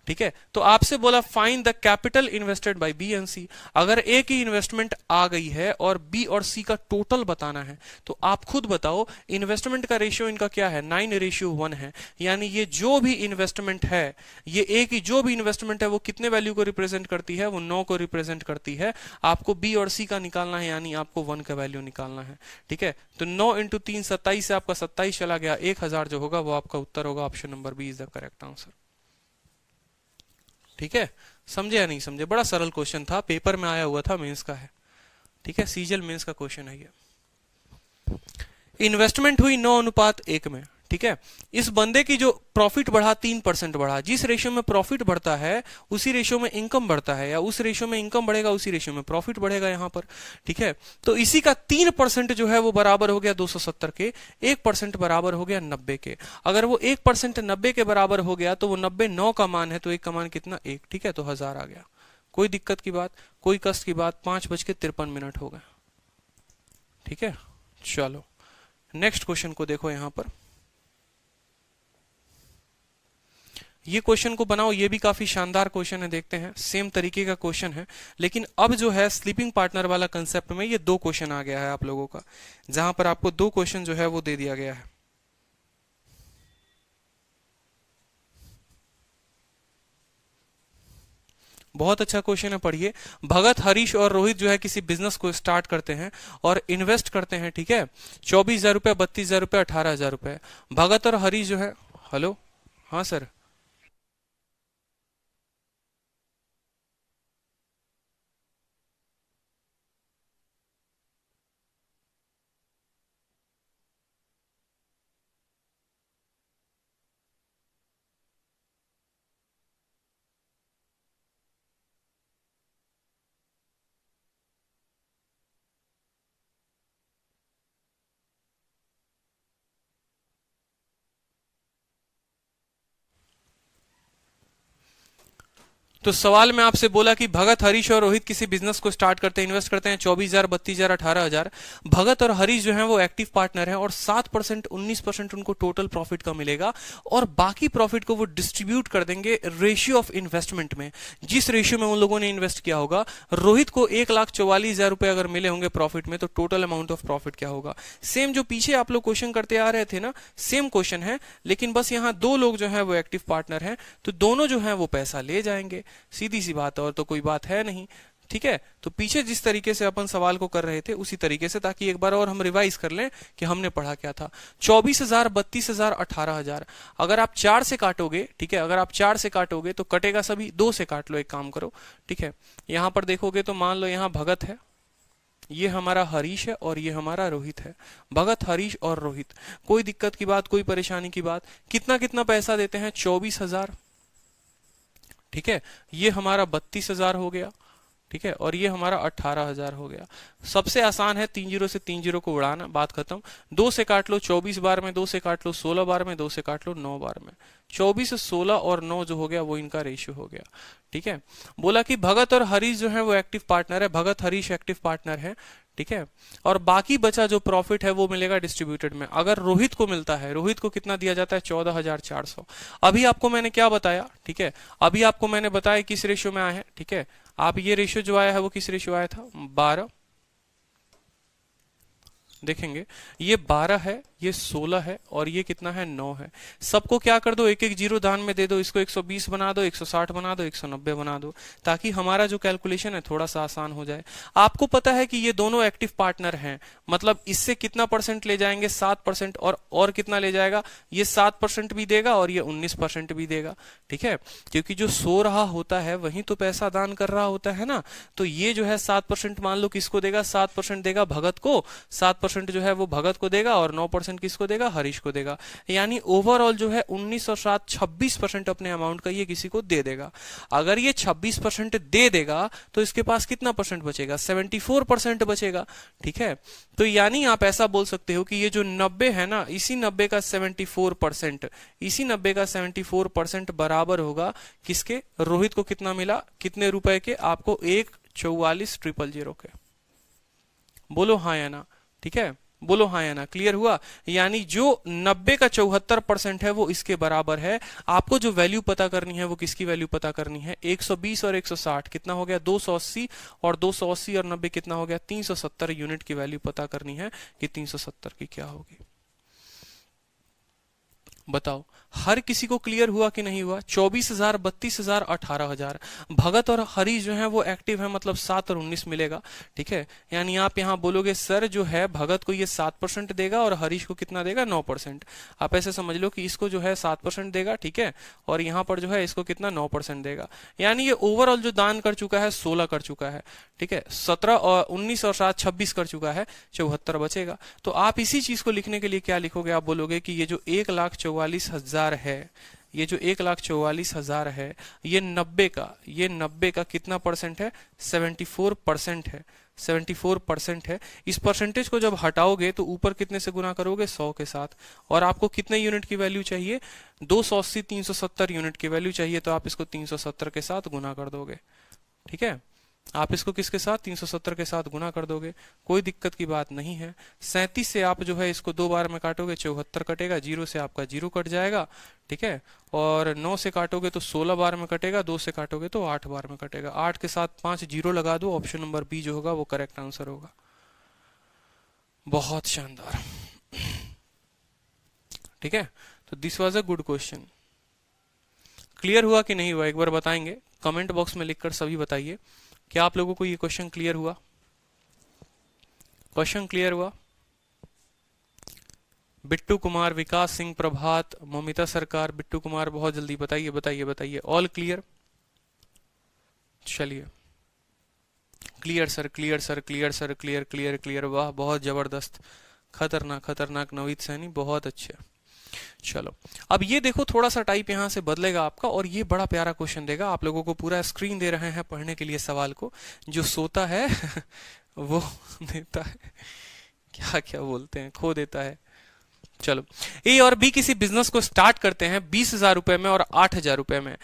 ठीक है, तो आपसे बोला find the capital invested by B and C. अगर ए की इन्वेस्टमेंट आ गई है और बी और सी का टोटल बताना है, तो आप खुद बताओ इन्वेस्टमेंट का रेशियो इनका क्या है? 9:1 है। यानी ये जो भी इन्वेस्टमेंट है, ये ए की जो भी इन्वेस्टमेंट है वो कितने वैल्यू को रिप्रेजेंट करती है? वो 9 को रिप्रेजेंट करती है। आपको बी और सी का निकालना है, यानी आपको 1 का वैल्यू निकालना है। ठीक है, तो 9 × 3 27 से आपका 27 चला गया, 1000 जो होगा वो आपका उत्तर होगा। Option number B is the correct answer. ठीक है, समझे या नहीं समझे? बड़ा सरल क्वेश्चन था, पेपर में आया हुआ था, मेंस का है। ठीक है, सीजीएल मेंस का क्वेश्चन है ये। इन्वेस्टमेंट हुई 9:1 में, ठीक है। इस बंदे की जो प्रॉफिट बढ़ा 3% बढ़ा, जिस रेशियो में प्रॉफिट बढ़ता है उसी रेशियो में इनकम बढ़ता है, या उस रेशियो में इनकम बढ़ेगा उसी रेशियो में प्रॉफिट बढ़ेगा यहां पर, ठीक है। तो इसी का 3% जो है वो बराबर हो गया 270 के, 1% बराबर हो गया 90 के। अगर वो 1% 90 के बराबर हो गया तो वो 90 9 का मान है, तो 1 का मान कितना 1, ठीक है। तो 1000 आ गया। कोई दिक्कत की बात, कोई कष्ट की बात। 5:53 हो गए, ठीक है। चलो नेक्स्ट क्वेश्चन को देखो यहां पर। ये क्वेश्चन को बनाओ, ये भी काफी शानदार क्वेश्चन है, देखते हैं। सेम तरीके का क्वेश्चन है, लेकिन अब जो है स्लीपिंग पार्टनर वाला कंसेप्ट में ये 2 क्वेश्चन आ गया है आप लोगों का, जहां पर आपको 2 क्वेश्चन जो है वो दे दिया गया है। बहुत अच्छा क्वेश्चन है, पढ़िए। भगत, हरीश और रोहित जो है किसी बिजनेस को स्टार्ट करते हैं और इन्वेस्ट करते हैं, ठीक है। 24,000 रुपए, 32,000 रुपए, 18,000 रुपए। भगत और हरीश जो है, हेलो, हाँ सर। तो सवाल में आपसे बोला कि भगत, हरीश और रोहित किसी बिजनेस को स्टार्ट करते हैं, इन्वेस्ट करते हैं 24,000, 32,000, 18,000। भगत और हरीश जो है वो एक्टिव पार्टनर हैं और 7%, 19% उनको टोटल प्रॉफिट का मिलेगा, और बाकी प्रॉफिट को वो डिस्ट्रीब्यूट कर देंगे रेशियो ऑफ इन्वेस्टमेंट में, जिस रेशियो में उन लोगों ने इन्वेस्ट किया होगा। रोहित को 1,44,000 रुपए अगर मिले होंगे प्रॉफिट में, तो टोटल अमाउंट ऑफ प्रॉफिट क्या होगा। सेम जो पीछे आप लोग क्वेश्चन करते आ रहे थे ना, सेम क्वेश्चन है, लेकिन बस यहाँ 2 लोग जो है वो एक्टिव पार्टनर हैं, तो दोनों जो है वो पैसा ले जाएंगे। सीधी सी बात है, और तो कोई बात है नहीं, ठीक है। तो पीछे जिस तरीके से अपन सवाल को कर रहे थे उसी तरीके से, ताकि एक बार और हम रिवाइज कर लें कि हमने पढ़ा क्या था। 24,000, 32,000, 18,000। अगर आप 4 से काटोगे, ठीक है, अगर आप 4 से काटोगे तो कटेगा सभी, 2 से काट लो, एक काम करो, ठीक है। यहां पर देखोगे तो मान लो यहां भगत है, ये हमारा हरीश है और ये हमारा रोहित है। भगत, हरीश और रोहित। कोई दिक्कत की बात, कोई परेशानी की बात। कितना कितना पैसा देते हैं, 24,000, ठीक है। ये हमारा 32,000 हो गया, ठीक है, और ये हमारा 18,000 हो गया। सबसे आसान है 3 जीरो से 3 जीरो को उड़ाना, बात खत्म। 2 से काट लो 24 बार में, 2 से काट लो 16 बार में, 2 से काट लो 9 बार में। 24, 16 और 9 जो हो गया वो इनका रेशियो हो गया, ठीक है। बोला कि भगत और हरीश जो है वो एक्टिव पार्टनर है, भगत हरीश एक्टिव पार्टनर है, ठीक है। और बाकी बचा जो प्रॉफिट है वो मिलेगा डिस्ट्रीब्यूटेड में। अगर रोहित को मिलता है, रोहित को कितना दिया जाता है, 14,400। अभी आपको मैंने क्या बताया, ठीक है, अभी आपको मैंने बताया किस रेशियो में आया है, ठीक है। आप ये रेशियो जो आया है वो किस रेशियो आया था, 12, देखेंगे ये 12 है, ये 16 है, और ये कितना है, 9 है। सबको क्या कर दो, एक एक जीरो दान में दे दो, इसको 120 बना दो, 160 बना दो, 190 बना दो, ताकि हमारा जो कैलकुलेशन है थोड़ा सा आसान हो जाए। आपको पता है कि ये दोनों एक्टिव पार्टनर हैं, मतलब इससे कितना परसेंट ले जाएंगे, 7%, और कितना ले जाएगा, ये 7% भी देगा और ये 19% भी देगा, ठीक है। क्योंकि जो सो रहा होता है वही तो पैसा दान कर रहा होता है ना। तो ये जो है 7% मान लो किसको देगा, 7% देगा भगत को, 7% जो है वो भगत को देगा, और 9% किसको देगा, हरीश को देगा। यानी ओवरऑल जो है 19 और 7, 26% अपने अमाउंट का ये किसी को दे देगा। अगर ये 26% दे देगा तो इसके पास कितना परसेंट बचेगा, 74% बचेगा, ठीक है। तो यानी आप ऐसा बोल सकते हो कि ये जो 90 है ना, इसी 90 का 74%, इसी 90 का 74% बराबर होगा किसके, रोहित को कितना मिला, कितने रुपए के, आपको 1,44,000 के। बोलो हाँ या ना, ठीक है, बोलो हाँ या ना, क्लियर हुआ। यानी जो 90 का 74% है वो इसके बराबर है। आपको जो वैल्यू पता करनी है वो किसकी वैल्यू पता करनी है, 120 और 160 कितना हो गया, 280, और 280 और 90 कितना हो गया, 370 यूनिट की वैल्यू पता करनी है कि 370 की क्या होगी। बताओ हर किसी को क्लियर हुआ कि नहीं हुआ? 24,000, 32,000, 18,000। भगत और हरी जो है वो एक्टिव है, मतलब 7 और 19 मिलेगा। ठीक है, यानी आप यहाँ बोलोगे सर जो है भगत को ये 7% देगा और हरीश को कितना देगा? 9%। आप ऐसे समझ लो कि इसको जो है 7% देगा, ठीक है, और यहाँ पर जो है इसको कितना? 9% देगा। यानी ये ओवरऑल जो दान कर चुका है 16 कर चुका है। ठीक है, 17 और 19 और 7 26 कर चुका है, 74 बचेगा। तो आप इसी चीज को लिखने के लिए क्या लिखोगे? आप बोलोगे कि ये जो 1,44,000 है, ये जो 1,44,000 है, ये 90 का कितना परसेंट है? 74% है। 74% है। इस परसेंटेज को जब हटाओगे तो ऊपर कितने से गुना करोगे? 100 के साथ। और आपको कितने यूनिट की वैल्यू चाहिए? 280 370 यूनिट की वैल्यू चाहिए, तो आप इसको 370 के साथ गुना कर दोगे। ठीक है, आप इसको किसके साथ? 370 के साथ गुना कर दोगे, कोई दिक्कत की बात नहीं है। 37 से आप जो है इसको 2 बार में काटोगे, 74 कटेगा, 0 से आपका 0 कट जाएगा। ठीक है, और 9 से काटोगे तो 16 बार में कटेगा, 2 से काटोगे तो 8 बार में कटेगा। 8 के साथ 5 जीरो लगा दो, ऑप्शन नंबर बी जो होगा वो करेक्ट आंसर होगा। बहुत शानदार। ठीक है, तो this was a good question. Clear हुआ कि नहीं हुआ एक बार बताएंगे, कमेंट बॉक्स में लिखकर सभी बताइए। क्या आप लोगों को ये क्वेश्चन क्लियर हुआ? क्वेश्चन क्लियर हुआ? बिट्टू कुमार, विकास सिंह, प्रभात, ममिता सरकार, बिट्टू कुमार, बहुत जल्दी बताइए बताइए बताइए। All clear? चलिए, clear sir, clear sir, clear sir, clear clear clear, वाह बहुत जबरदस्त, खतरनाक खतरनाक नवीद सैनी, बहुत अच्छे। चलो अब ये देखो, थोड़ा सा टाइप यहां से बदलेगा आपका और ये बड़ा प्यारा क्वेश्चन देगा आप लोगों को। पूरा स्क्रीन दे रहे हैं पढ़ने के लिए सवाल को। जो सोता है वो देता है, क्या क्या बोलते हैं, खो देता है। चलो, ए और बी किसी बिजनेस को स्टार्ट करते हैं 20,000 रुपए में और 8,000 रुपए में।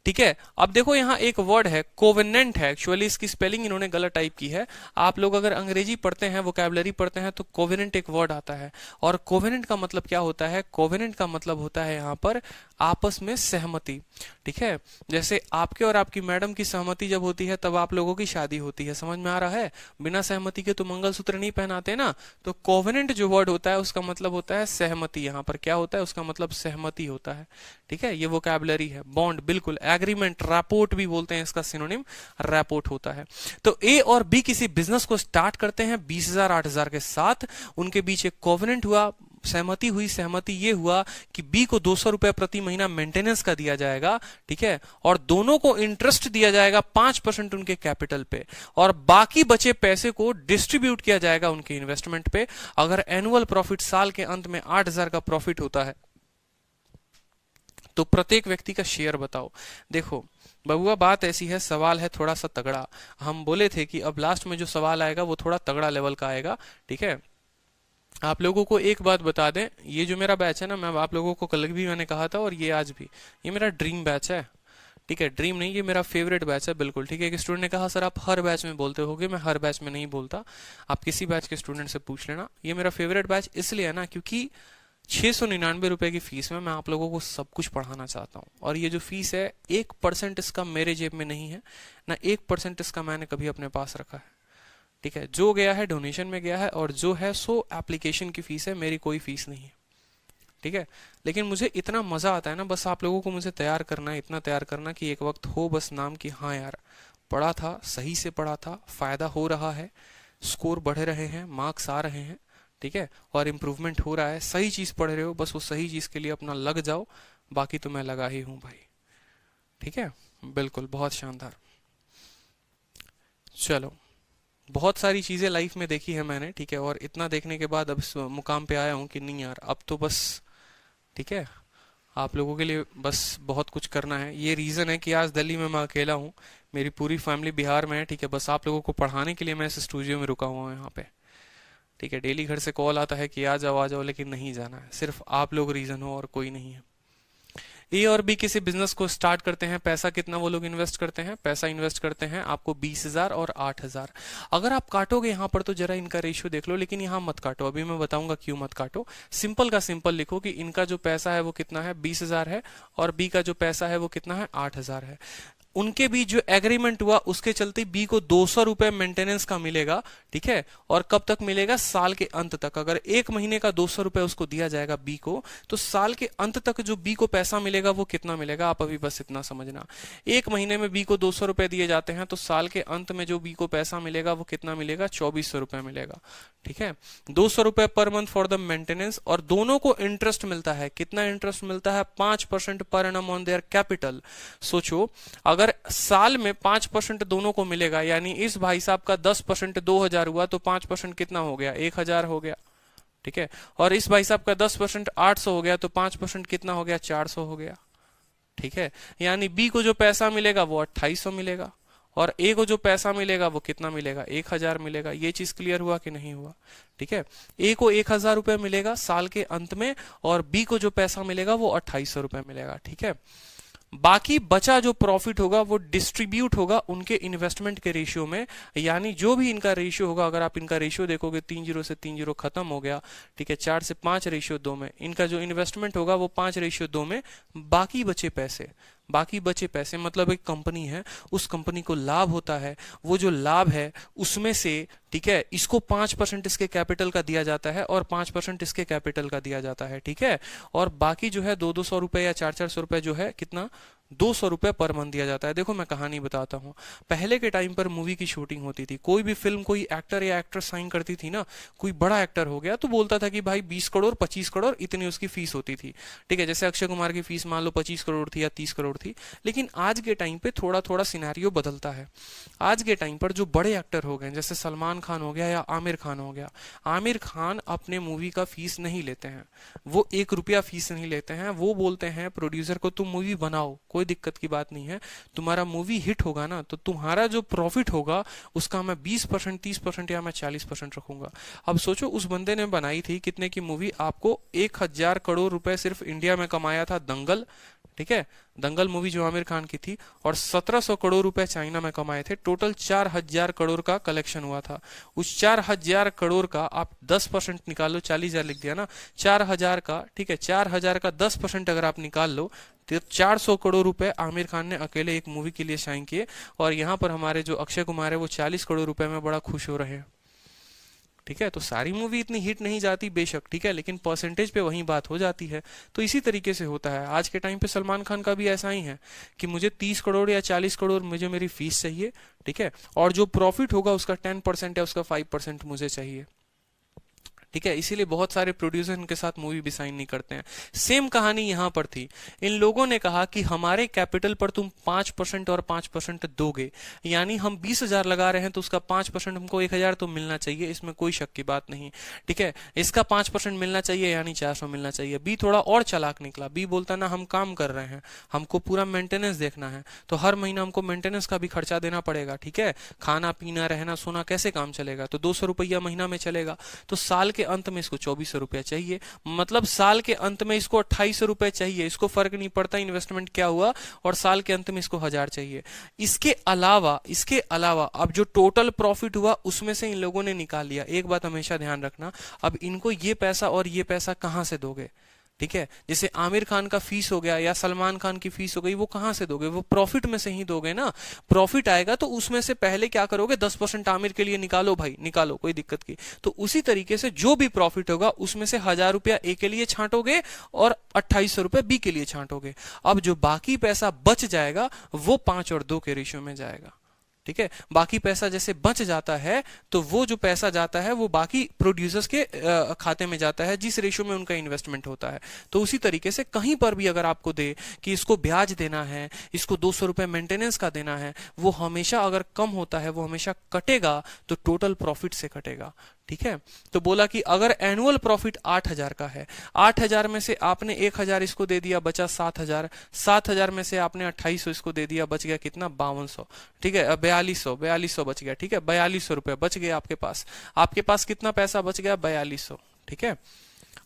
ठीक है, अब देखो यहाँ एक वर्ड है कोवेनेंट है, एक्चुअली इसकी स्पेलिंग इन्होंने गलत टाइप की है। आप लोग अगर अंग्रेजी पढ़ते हैं, वोकैबुलरी पढ़ते हैं, तो कोवेनेंट एक वर्ड आता है। और कोवेनेंट का मतलब क्या होता है? कोवेनेंट का मतलब होता है यहाँ पर आपस में सहमति। ठीक है, जैसे आपके और आपकी मैडम की सहमति जब होती है तब आप लोगों की शादी होती है, समझ में आ रहा है? बिना सहमति के तो मंगलसूत्र नहीं पहनाते ना। तो कोवेनेंट जो वर्ड होता है उसका मतलब होता है सहमति। यहाँ पर क्या होता है? उसका मतलब सहमति होता है। ठीक है, ये वोकैबुलरी है। बॉन्ड, बिल्कुल, एग्रीमेंट, रैपोर्ट भी बोलते हैं इसका सिनोनिम, रैपोर्ट होता है। तो ए और बी किसी बिजनेस को स्टार्ट करते हैं 20,000 8,000 के साथ। उनके बीच एक कोवेनेंट हुआ, सहमति हुई। सहमति ये हुआ कि बी को 200 रुपए प्रति महीना मेंटेनेंस का दिया जाएगा। ठीक है, और दोनों को इंटरेस्ट दिया जाएगा 5% उनके कैपिटल पे, और बाकी बचे पैसे को डिस्ट्रीब्यूट किया जाएगा उनके इन्वेस्टमेंट पे। अगर एनुअल प्रॉफिट साल के अंत में 8,000 का प्रॉफिट होता है तो प्रत्येक व्यक्ति का शेयर बताओ। देखो बबुआ, बात ऐसी है, सवाल है थोड़ा सा तगड़ा। हम बोले थे कि अब लास्ट में जो सवाल आएगा वो थोड़ा तगड़ा लेवल का आएगा। ठीक है, आप लोगों को एक बात बता दें, ये जो मेरा बैच है ना, मैं आप लोगों को कल भी मैंने कहा था और ये आज भी, ये मेरा ड्रीम बैच है। ठीक है, ड्रीम नहीं, ये मेरा फेवरेट बैच है, बिल्कुल। ठीक है, एक स्टूडेंट ने कहा सर आप हर बैच में बोलते होगे, मैं हर बैच में नहीं बोलता, आप किसी बैच के स्टूडेंट से पूछ लेना। ये मेरा फेवरेट बैच इसलिए है ना क्योंकि 699 रुपए की फीस में मैं आप लोगों को सब कुछ पढ़ाना चाहता हूँ। और ये जो फीस है 1% इसका मेरे जेब में नहीं है ना, 1% इसका मैंने कभी अपने पास रखा है। ठीक है, जो गया है डोनेशन में गया है, और जो है सो एप्लीकेशन की फीस है, मेरी कोई फीस नहीं है। ठीक है, लेकिन मुझे इतना मजा आता है ना, बस आप लोगों को मुझे तैयार करना है, इतना तैयार करना कि एक वक्त हो बस नाम कि हाँ यार पढ़ा था, सही से पढ़ा था, फायदा हो रहा है, स्कोर बढ़ रहे हैं, मार्क्स आ रहे हैं। ठीक है, और इम्प्रूवमेंट हो रहा है, सही चीज पढ़ रहे हो, बस वो सही चीज के लिए अपना लग जाओ, बाकी तो मैं लगा ही हूं भाई। ठीक है, बिल्कुल, बहुत शानदार। चलो, बहुत सारी चीजें लाइफ में देखी है मैंने। ठीक है, और इतना देखने के बाद अब इस मुकाम पे आया हूं कि नहीं यार अब तो बस, ठीक है, आप लोगों के लिए बस बहुत कुछ करना है। ये रीजन है कि आज दिल्ली में मैं अकेला हूँ, मेरी पूरी फैमिली बिहार में है। ठीक है, बस आप लोगों को पढ़ाने के लिए मैं इस स्टूडियो में रुका हुआ हूँ यहाँ पे। ठीक है, डेली घर से कॉल आता है कि आ जाओ, लेकिन नहीं जाना है, सिर्फ आप लोग रीजन हो और कोई नहीं है। ए और बी किसी बिजनेस को स्टार्ट करते हैं, पैसा कितना वो लोग इन्वेस्ट करते हैं? पैसा इन्वेस्ट करते हैं आपको 20,000 और 8,000। अगर आप काटोगे यहाँ पर तो जरा इनका रेशियो देख लो, लेकिन यहाँ मत काटो, अभी मैं बताऊंगा क्यों मत काटो। सिंपल का सिंपल लिखो कि इनका जो पैसा है वो कितना है? 20,000 है, और बी का जो पैसा है वो कितना है? 8,000 है। उनके बीच जो एग्रीमेंट हुआ उसके चलते बी को 200 रुपए मेंटेनेंस का मिलेगा, ठीक है। और कब तक मिलेगा? साल के अंत तक। अगर एक महीने का 200 रुपए उसको दिया जाएगा बी को, तो साल के अंत तक जो बी को पैसा मिलेगा वो कितना मिलेगा, आप अभी बस इतना समझना। एक महीने में बी को 200 रुपए दिए जाते हैं, तो साल के अंत में जो बी को पैसा मिलेगा वो कितना मिलेगा? 2400 रुपए मिलेगा, ठीक है। 200 रुपए per month for the maintenance, और दोनों को इंटरेस्ट मिलता है। कितना इंटरेस्ट मिलता है? 5% per annum on their capital. सोचो, अगर साल में 5% दोनों को मिलेगा, यानी इस भाई साहब का 10% 2000 हुआ, तो 5% कितना हो गया? 1000 हो गया, ठीक है। और इस भाई साहब का 10% 800 हो गया, तो 5% कितना हो गया? 400 हो गया, ठीक है। यानी बी को जो पैसा मिलेगा वो 2800 मिलेगा, और ए को जो पैसा मिलेगा वो कितना मिलेगा? 1000 मिलेगा। ये चीज क्लियर हुआ कि नहीं हुआ? ठीक है। ए को 1000 रुपए मिलेगा साल के अंत में, और बी को जो पैसा मिलेगा वो 2800 रुपए मिलेगा, ठीक है। बाकी बचा जो प्रॉफिट होगा वो डिस्ट्रीब्यूट होगा उनके इन्वेस्टमेंट के रेशियो में, यानी जो भी इनका रेशियो होगा, अगर आप इनका रेशियो देखोगे 3-0 से 3-0 खत्म हो गया, ठीक है। 4 से 5 रेशियो 2 में इनका जो इन्वेस्टमेंट होगा वो 5 रेशियो 2 में। बाकी बचे पैसे मतलब एक कंपनी है, उस कंपनी को लाभ होता है, वो जो लाभ है उसमें से, ठीक है, इसको 5% इसके कैपिटल का दिया जाता है और 5% इसके कैपिटल का दिया जाता है, ठीक है। और बाकी जो है 200-200 रुपए या 400-400 रुपए जो है कितना? 200 रुपए पर मंथ दिया जाता है। देखो मैं कहानी बताता हूँ। पहले के टाइम पर मूवी की शूटिंग होती थी, कोई भी फिल्म कोई एक्टर या एक्ट्रेस साइन करती थी ना, कोई बड़ा एक्टर हो गया तो बोलता था कि भाई 20 करोड़ 25 करोड़ इतनी उसकी फीस होती थी, ठीक है। जैसे अक्षय कुमार की फीस मान लो 25 करोड़ थी या 30 करोड़ थी। लेकिन आज के टाइम पे थोड़ा थोड़ा सिनेरियो बदलता है। आज के टाइम पर जो बड़े एक्टर हो गए, जैसे सलमान खान हो गया या आमिर खान हो गया, आमिर खान अपने मूवी का फीस नहीं लेते हैं, वो 1 रुपया फीस नहीं लेते हैं। वो बोलते हैं प्रोड्यूसर को, तुम मूवी बनाओ, कोई दिक्कत की बात नहीं है, तुम्हारा मूवी हिट होगा ना तो तुम्हारा जो प्रॉफिट होगा उसका मैं 20% 30% या मैं 40% रखूंगा। अब सोचो, उस बंदे ने बनाई थी कितने की मूवी? आपको 1000 करोड़ रुपए सिर्फ इंडिया में कमाया था दंगल, ठीक है। दंगल मूवी जो आमिर खान की थी, और 1700 करोड़ रुपए चाइना में कमाए थे। टोटल 4000 करोड़ का कलेक्शन हुआ था। उस 4000 करोड़ का आप 10% निकालो, 40,000 लिख दिया ना, 4000 का, ठीक है, 4000 का 10% अगर आप निकाल लो तो 400 करोड़ रुपए आमिर खान ने अकेले एक मूवी के लिए साइन किए। और यहाँ पर हमारे जो अक्षय कुमार है वो 40 करोड़ रुपए में बड़ा खुश हो रहे हैं, ठीक है। तो सारी मूवी इतनी हिट नहीं जाती बेशक, ठीक है, लेकिन परसेंटेज पे वही बात हो जाती है। तो इसी तरीके से होता है आज के टाइम पे। सलमान खान का भी ऐसा ही है कि मुझे 30 करोड़ या 40 करोड़ मुझे मेरी फीस चाहिए, ठीक है, और जो प्रॉफिट होगा उसका 10% या उसका 5% मुझे चाहिए, ठीक है। इसीलिए बहुत सारे प्रोड्यूसर इनके साथ मूवी भी साइन नहीं करते हैं। सेम कहानी यहां पर थी। इन लोगों ने कहा कि हमारे कैपिटल पर तुम 5% और 5% दोगे, यानी हम 20,000 लगा रहे हैं तो उसका 5% हमको 1000 तो मिलना चाहिए, इसमें कोई शक की बात नहीं, ठीक है। इसका 5% मिलना चाहिए, यानी 400 मिलना चाहिए। बी थोड़ा और चालाक निकला। बी बोलता ना, हम काम कर रहे हैं, हमको पूरा मेंटेनेंस देखना है, तो हर महीना हमको मेंटेनेंस का भी खर्चा देना पड़ेगा, ठीक है। खाना पीना रहना सोना कैसे काम चलेगा? तो 200 रुपया महीना में चलेगा। तो साल के अंत में इसको 2400 रुपया चाहिए, मतलब साल के अंत में इसको 2800 रुपए चाहिए। इसको फर्क नहीं पड़ता इन्वेस्टमेंट क्या हुआ, और साल के अंत में इसको 1000 चाहिए। इसके अलावा अब जो टोटल प्रॉफिट हुआ उसमें से इन लोगों ने निकाल लिया। एक बात हमेशा ध्यान रखना, अब इनको ये पैसा और ये पैसा कहां से दोगे, ठीक है। जैसे आमिर खान का फीस हो गया या सलमान खान की फीस हो गई, वो कहां से दोगे? वो प्रॉफिट में से ही दोगे ना। प्रॉफिट आएगा तो उसमें से पहले क्या करोगे? 10% आमिर के लिए निकालो भाई, निकालो, कोई दिक्कत की। तो उसी तरीके से जो भी प्रॉफिट होगा उसमें से 1000 रुपया ए के लिए छांटोगे और 2800 रुपए बी के लिए छांटोगे। अब जो बाकी पैसा बच जाएगा वो 5 और 2 के रेशियो में जाएगा, ठीक है। बाकी पैसा जैसे बच जाता है तो वो जो पैसा जाता है वो बाकी प्रोड्यूसर्स के खाते में जाता है, जिस रेशियो में उनका इन्वेस्टमेंट होता है। तो उसी तरीके से कहीं पर भी अगर आपको दे कि इसको ब्याज देना है, इसको 200 रुपए मेंटेनेंस का देना है, वो हमेशा अगर कम होता है वो हमेशा कटेगा, तो टोटल प्रॉफिट से कटेगा, ठीक है। तो बोला कि अगर एनुअल प्रॉफिट 8000 का है, 8000 में से आपने 1000 इसको दे दिया, बचा 7000, 7000 में से आपने 2800 इसको दे दिया, बच गया कितना? 5200, ठीक है, 4200 बच गया, ठीक है। 4200 रुपए बच गए आपके पास। आपके पास कितना पैसा बच गया? 4200, ठीक है।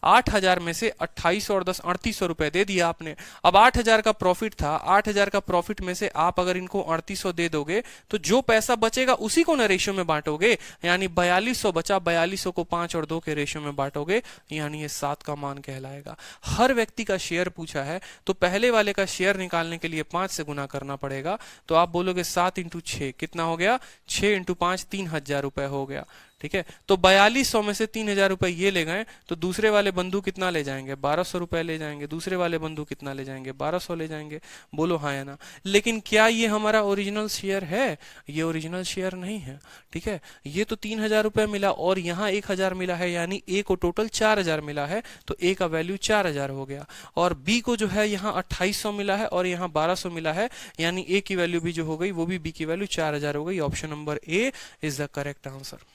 8,000 में से 2800 और 10 3800 रुपए दे दिया आपने। अब 8,000 का प्रॉफिट था, 8,000 का प्रॉफिट में से आप अगर इनको 3800 दे दोगे तो जो पैसा बचेगा उसी को ना रेशियो में बांटोगे, यानी 4200 बचा, 4200 को 5 और 2 के रेशियो में बांटोगे, यानी ये 7 का मान कहलाएगा। हर व्यक्ति का शेयर पूछा है तो पहले वाले का शेयर निकालने के लिए 5 से गुना करना पड़ेगा। तो आप बोलोगे 7 इंटू 6 कितना हो गया, 6 इंटू 5 3,000 रुपए हो गया। ठीक है, तो 4200 में से 3,000 रुपए ये ले गए तो दूसरे वाले बंधु कितना ले जाएंगे, 1200 रुपए ले जाएंगे। दूसरे वाले बंधु कितना ले जाएंगे, 1200 ले जाएंगे। बोलो हाँ या ना। लेकिन क्या ये हमारा ओरिजिनल शेयर है? ये ओरिजिनल शेयर नहीं है। ठीक है, ये तो 3,000 रुपए मिला और यहाँ 1,000 मिला है, यानी ए को टोटल 4,000 मिला है, तो ए का वैल्यू 4,000 हो गया। और बी को जो है यहाँ 2800 मिला है और यहाँ 1200 मिला है, यानी ए की वैल्यू भी जो हो गई वो भी बी की वैल्यू 4,000 हो गई। Option number A is the correct answer.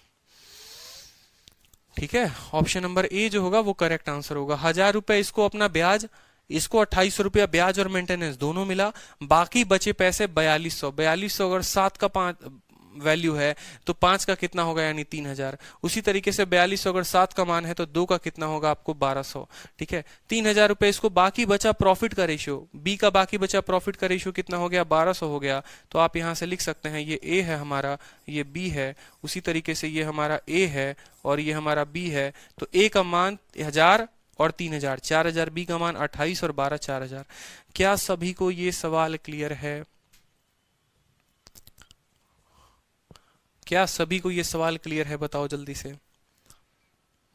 ठीक है, ऑप्शन नंबर ए जो होगा वो करेक्ट आंसर होगा। 1,000 रुपए इसको अपना ब्याज, इसको 2800 रुपया ब्याज और मेंटेनेंस दोनों मिला, बाकी बचे पैसे 4200। 4200 अगर 7 का 5 वैल्यू है तो 5 का कितना होगा, यानी 3,000। उसी तरीके से 4200 अगर 7 का मान है तो 2 का कितना होगा आपको, 1200। ठीक है, 3,000 रुपए इसको बाकी बचा प्रॉफिट का रेशियो, बी का बाकी बचा प्रॉफिट का रेशियो कितना हो गया, 1200 हो गया। तो आप यहां से लिख सकते हैं ये ए है हमारा, ये बी है, उसी तरीके से ये हमारा ए है और ये हमारा बी है। तो ए का मान 1000 और 3,000, 4,000, बी का मान 28 और 12 4,000। क्या सभी को ये सवाल क्लियर है? क्या सभी को ये सवाल क्लियर है? बताओ जल्दी से,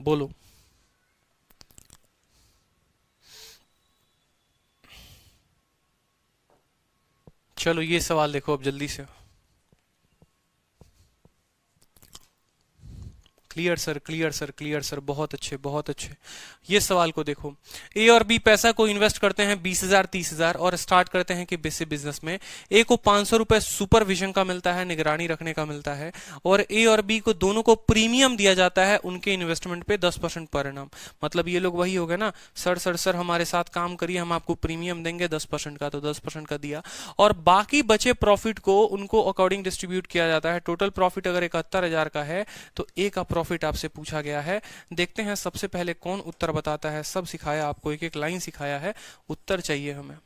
बोलो। चलो ये सवाल देखो अब जल्दी से। Clear sir, clear sir, clear sir, बहुत अच्छे, बहुत अच्छे। ये सवाल को देखो, ए और बी पैसा को इन्वेस्ट करते हैं 20,000 30,000 और स्टार्ट करते हैं कि बेसिक बिजनेस में। ए को 500 रुपए सुपरविजन का मिलता है, निगरानी रखने का मिलता है, और ए और बी को दोनों को प्रीमियम दिया जाता है उनके इन्वेस्टमेंट पे 10% पर एनम। मतलब ये लोग वही हो गए ना, सर सर सर हमारे साथ काम करिए, हम आपको प्रीमियम देंगे 10% का, तो 10% का दिया और बाकी बचे प्रॉफिट को उनको अकॉर्डिंग डिस्ट्रीब्यूट किया जाता है। टोटल प्रॉफिट अगर 71,000 का है तो ए का प्रॉफिट आपसे पूछा गया है। देखते हैं सबसे पहले कौन उत्तर बताता है। सब सिखाया आपको, एक एक लाइन सिखाया है, उत्तर चाहिए हमें।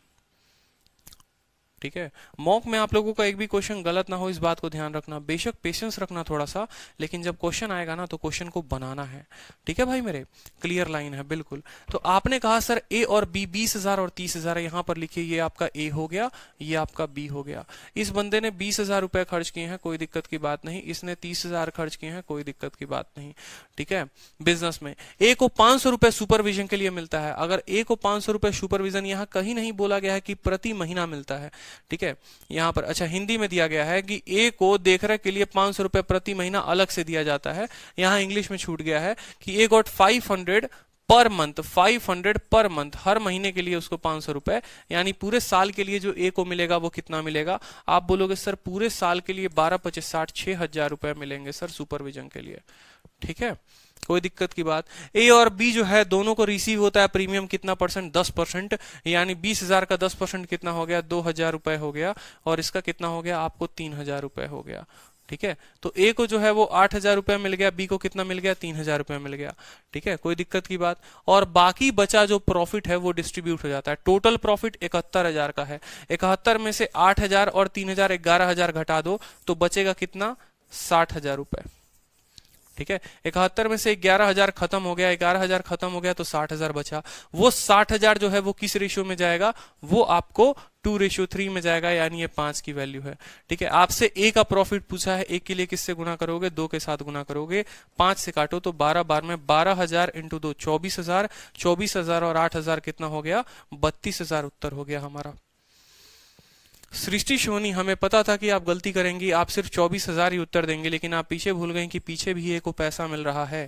ठीक है, मॉक में आप लोगों का एक भी क्वेश्चन गलत ना हो, इस बात को ध्यान रखना। बेशक पेशेंस रखना थोड़ा सा, लेकिन जब क्वेश्चन आएगा ना तो क्वेश्चन को बनाना है। ठीक है भाई मेरे, क्लियर लाइन है बिल्कुल। तो आपने कहा सर ए और बी 20,000 और 30,000 यहां पर लिखिए, ये आपका ए हो गया, ये आपका बी हो गया। इस बंदे ने 20,000 रुपए खर्च किए हैं, कोई दिक्कत की बात नहीं। इसने 30,000 खर्च किए हैं, कोई दिक्कत की बात नहीं। ठीक है, बिजनेस में ए को 500 रुपए सुपरविजन के लिए मिलता है। अगर ए को 500 रुपए सुपरविजन, यहां कहीं नहीं बोला गया है कि प्रति महीना मिलता है। ठीक है, यहां पर अच्छा हिंदी में दिया गया है कि ए को देखरेख के लिए 500 रुपए प्रति महीना अलग से दिया जाता है। यहां इंग्लिश में छूट गया है कि ए got 500 per month, 500 per month, हर महीने के लिए उसको 500 रुपए, यानी पूरे साल के लिए जो ए को मिलेगा वो कितना मिलेगा। आप बोलोगे सर पूरे साल के लिए 12 25 60 6,000 रुपए मिलेंगे सर सुपरविजन के लिए। ठीक है, कोई दिक्कत की बात। ए और बी जो है दोनों को रिसीव होता है प्रीमियम कितना परसेंट, 10%, यानी 20,000 का 10% कितना हो गया, 2,000 रुपए हो गया, और इसका कितना हो गया आपको 3,000 रुपए हो गया। ठीक है, तो ए को जो है वो 8,000 रुपए मिल गया, बी को कितना मिल गया, 3,000 रुपए मिल गया। ठीक है, कोई दिक्कत की बात। और बाकी बचा जो प्रॉफिट है वो डिस्ट्रीब्यूट हो जाता है। टोटल प्रॉफिट 71,000 का है, 71 में से 8,000 और 3,000 11,000 घटा दो तो बचेगा कितना, 60,000 रुपए। ठीक है, 71 में से 11,000 खत्म हो गया, 11,000 खत्म हो गया तो 60,000 बचा। वो 60,000 जो है वो किस रेशियो में जाएगा, वो आपको 2:3 में जाएगा, यानी ये 5 की वैल्यू है। ठीक है, आपसे ए का प्रॉफिट पूछा है, ए के लिए किससे गुना करोगे, 2 के साथ गुना करोगे, 5 से काटो तो 12 बार में 12,000 इंटू 2 24,000, 24,000 और 8,000 कितना हो गया, 32,000 उत्तर हो गया हमारा। सृष्टि सोनी, हमें पता था कि आप गलती करेंगी, आप सिर्फ 24,000 ही उत्तर देंगे, लेकिन आप पीछे भूल गए कि पीछे भी ए को पैसा मिल रहा है।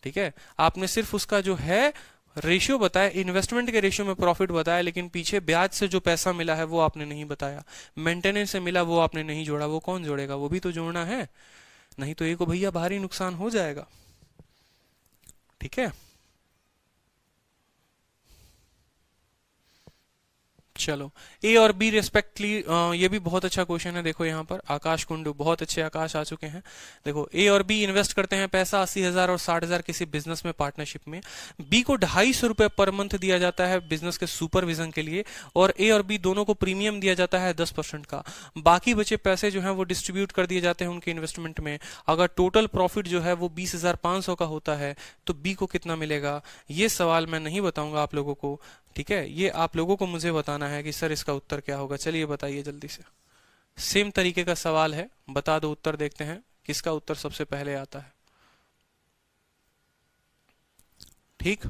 ठीक है, आपने सिर्फ उसका जो है रेशियो बताया, इन्वेस्टमेंट के रेशियो में प्रॉफिट बताया, लेकिन पीछे ब्याज से जो पैसा मिला है वो आपने नहीं बताया, मेंटेनेंस से मिला वो आपने नहीं जोड़ा। वो कौन जोड़ेगा, वो भी तो जोड़ना है, नहीं तो ए को भैया भारी नुकसान हो जाएगा। ठीक है, चलो, ए और बी रेस्पेक्टली, ये भी बहुत अच्छा क्वेश्चन है। देखो यहाँ पर आकाश कुंडू, बहुत अच्छे आकाश आ चुके हैं। देखो, ए और बी इन्वेस्ट करते हैं पैसा 80,000 और 60,000 किसी बिजनेस में पार्टनरशिप में। बी को 250 रुपए पर मंथ दिया जाता है बिजनेस के सुपरविजन के लिए, और ए और बी दोनों को प्रीमियम दिया जाता है 10% का। बाकी बचे पैसे जो है वो डिस्ट्रीब्यूट कर दिए जाते हैं उनके इन्वेस्टमेंट में। अगर टोटल प्रॉफिट जो है वो 20,500 का होता है तो बी को कितना मिलेगा? ये सवाल मैं नहीं बताऊंगा आप लोगों को, ठीक है? ये आप लोगों को मुझे बताना है कि सर इसका उत्तर क्या होगा। चलिए बताइए जल्दी से। सेम तरीके का सवाल है, बता दो उत्तर, देखते हैं किसका उत्तर सबसे पहले आता है। ठीक,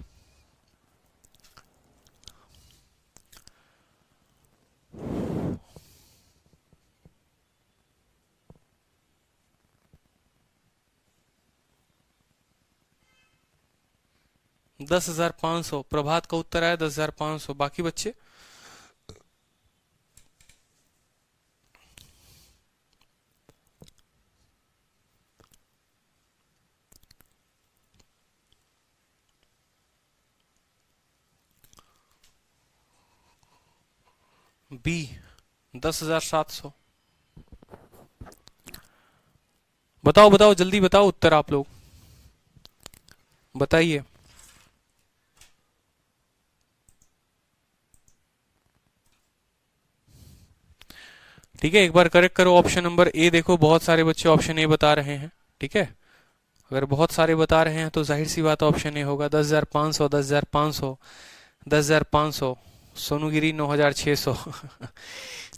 $10,500 प्रभात का उत्तर आया, 10,500। बाकी बच्चे? बी 10,700। बताओ बताओ जल्दी बताओ उत्तर, आप लोग बताइए। ठीक है, एक बार करेक्ट करो ऑप्शन नंबर ए। देखो बहुत सारे बच्चे ऑप्शन ए बता रहे हैं, ठीक है? अगर बहुत सारे बता रहे हैं तो जाहिर सी बात ऑप्शन ए होगा। 10,500, 10,500, 10,500। सोनूगिरी 9,600।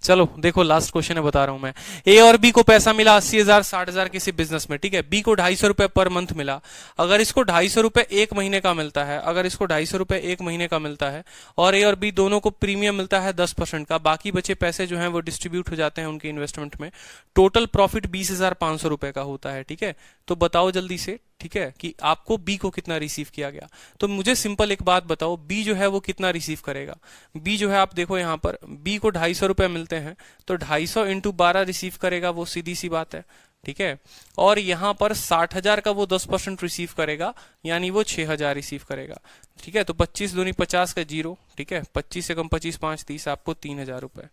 चलो देखो, लास्ट क्वेश्चन है, बता रहा हूं मैं। ए और बी को पैसा मिला 80,000, 60,000 किसी बिजनेस में, ठीक है? बी को 250 रुपए पर मंथ मिला। अगर इसको 250 रुपए एक महीने का मिलता है, अगर इसको 250 रुपए एक महीने का मिलता है, और ए और बी दोनों को प्रीमियम मिलता है 10% का, बाकी बचे पैसे जो हैं वो डिस्ट्रीब्यूट हो जाते हैं उनके इन्वेस्टमेंट में, टोटल प्रॉफिट 20,500 रुपए का होता है, ठीक है? तो बताओ जल्दी से, ठीक है, कि आपको बी को कितना रिसीव किया गया। तो मुझे सिंपल एक बात बताओ, बी जो है वो कितना रिसीव करेगा? बी जो है, आप देखो यहाँ पर बी को 250 रुपए मिलते हैं, तो 250 इंटू 12 रिसीव करेगा, वो सीधी सी बात है, ठीक है? और यहाँ पर 60,000 का वो 10% रिसीव करेगा, यानी वो 6,000 रिसीव करेगा, ठीक है? तो 25 दूनी 50 का जीरो, ठीक है? 25 से कम 25, 5 30, आपको 3,000 रुपए,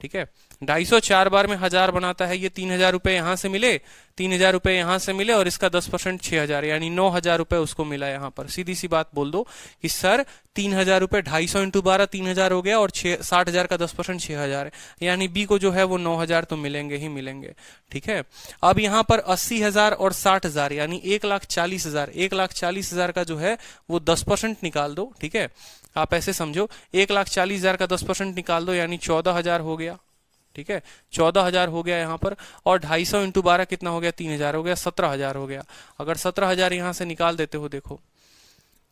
ठीक है? 250 4 बार में 1,000 बनाता है, ये 3,000 रुपए यहां से मिले, 3,000 रुपए यहां से मिले, और इसका 10% 6,000, यानी 9,000 रुपए उसको मिला। यहां पर सीधी सी बात बोल दो कि सर 3,000 रुपए, 250 इंटू 12 3,000 हो गया, और 60,000 का 10% 6,000 है, यानी बी को जो है वो 9,000 तो मिलेंगे ही मिलेंगे, ठीक है? अब यहाँ पर 80,000 और 60,000 यानी 1,40,000, 1,40,000 का जो है वो 10% निकाल दो, ठीक है? आप ऐसे समझो, 1,40,000 का 10% निकाल दो, यानी 14,000 हो गया, ठीक है? 14,000 हो गया यहाँ पर, और 250 इंटू 12 कितना हो गया? 3,000 हो गया, 17,000 हो गया। अगर 17,000 यहाँ से निकाल देते हो, देखो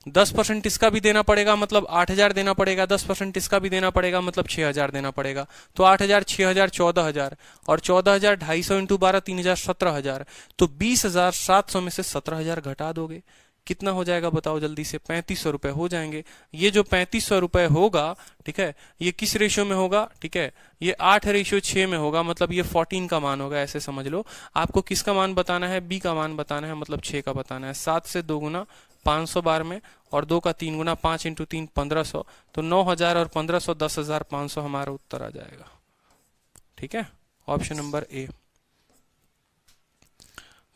10% इसका भी देना पड़ेगा, मतलब 8,000 देना पड़ेगा, 10% इसका भी देना पड़ेगा, मतलब 6,000 देना पड़ेगा। तो 8,000, 6,000, 14,000, और 14,000, 250 इंटू 12 3,000, 17,000। तो 20,700 में से 17,000 घटा दोगे, कितना हो जाएगा बताओ जल्दी से? 3,500 रुपए हो जाएंगे। ये जो 3,500 रुपए होगा, ठीक है, ये किस रेशियो में होगा? ठीक है, ये 8:6 में होगा, मतलब ये 14 का मान होगा, ऐसे समझ लो। आपको किसका मान बताना है? बी का मान बताना है, मतलब 6 का बताना है। 7 से 2 गुना 500 बार में, और 2 का 3 गुना, 5 इंटू 3 1500, तो 9,000 और 1500 10,500 हमारा उत्तर आ जाएगा, ठीक है? Option number A.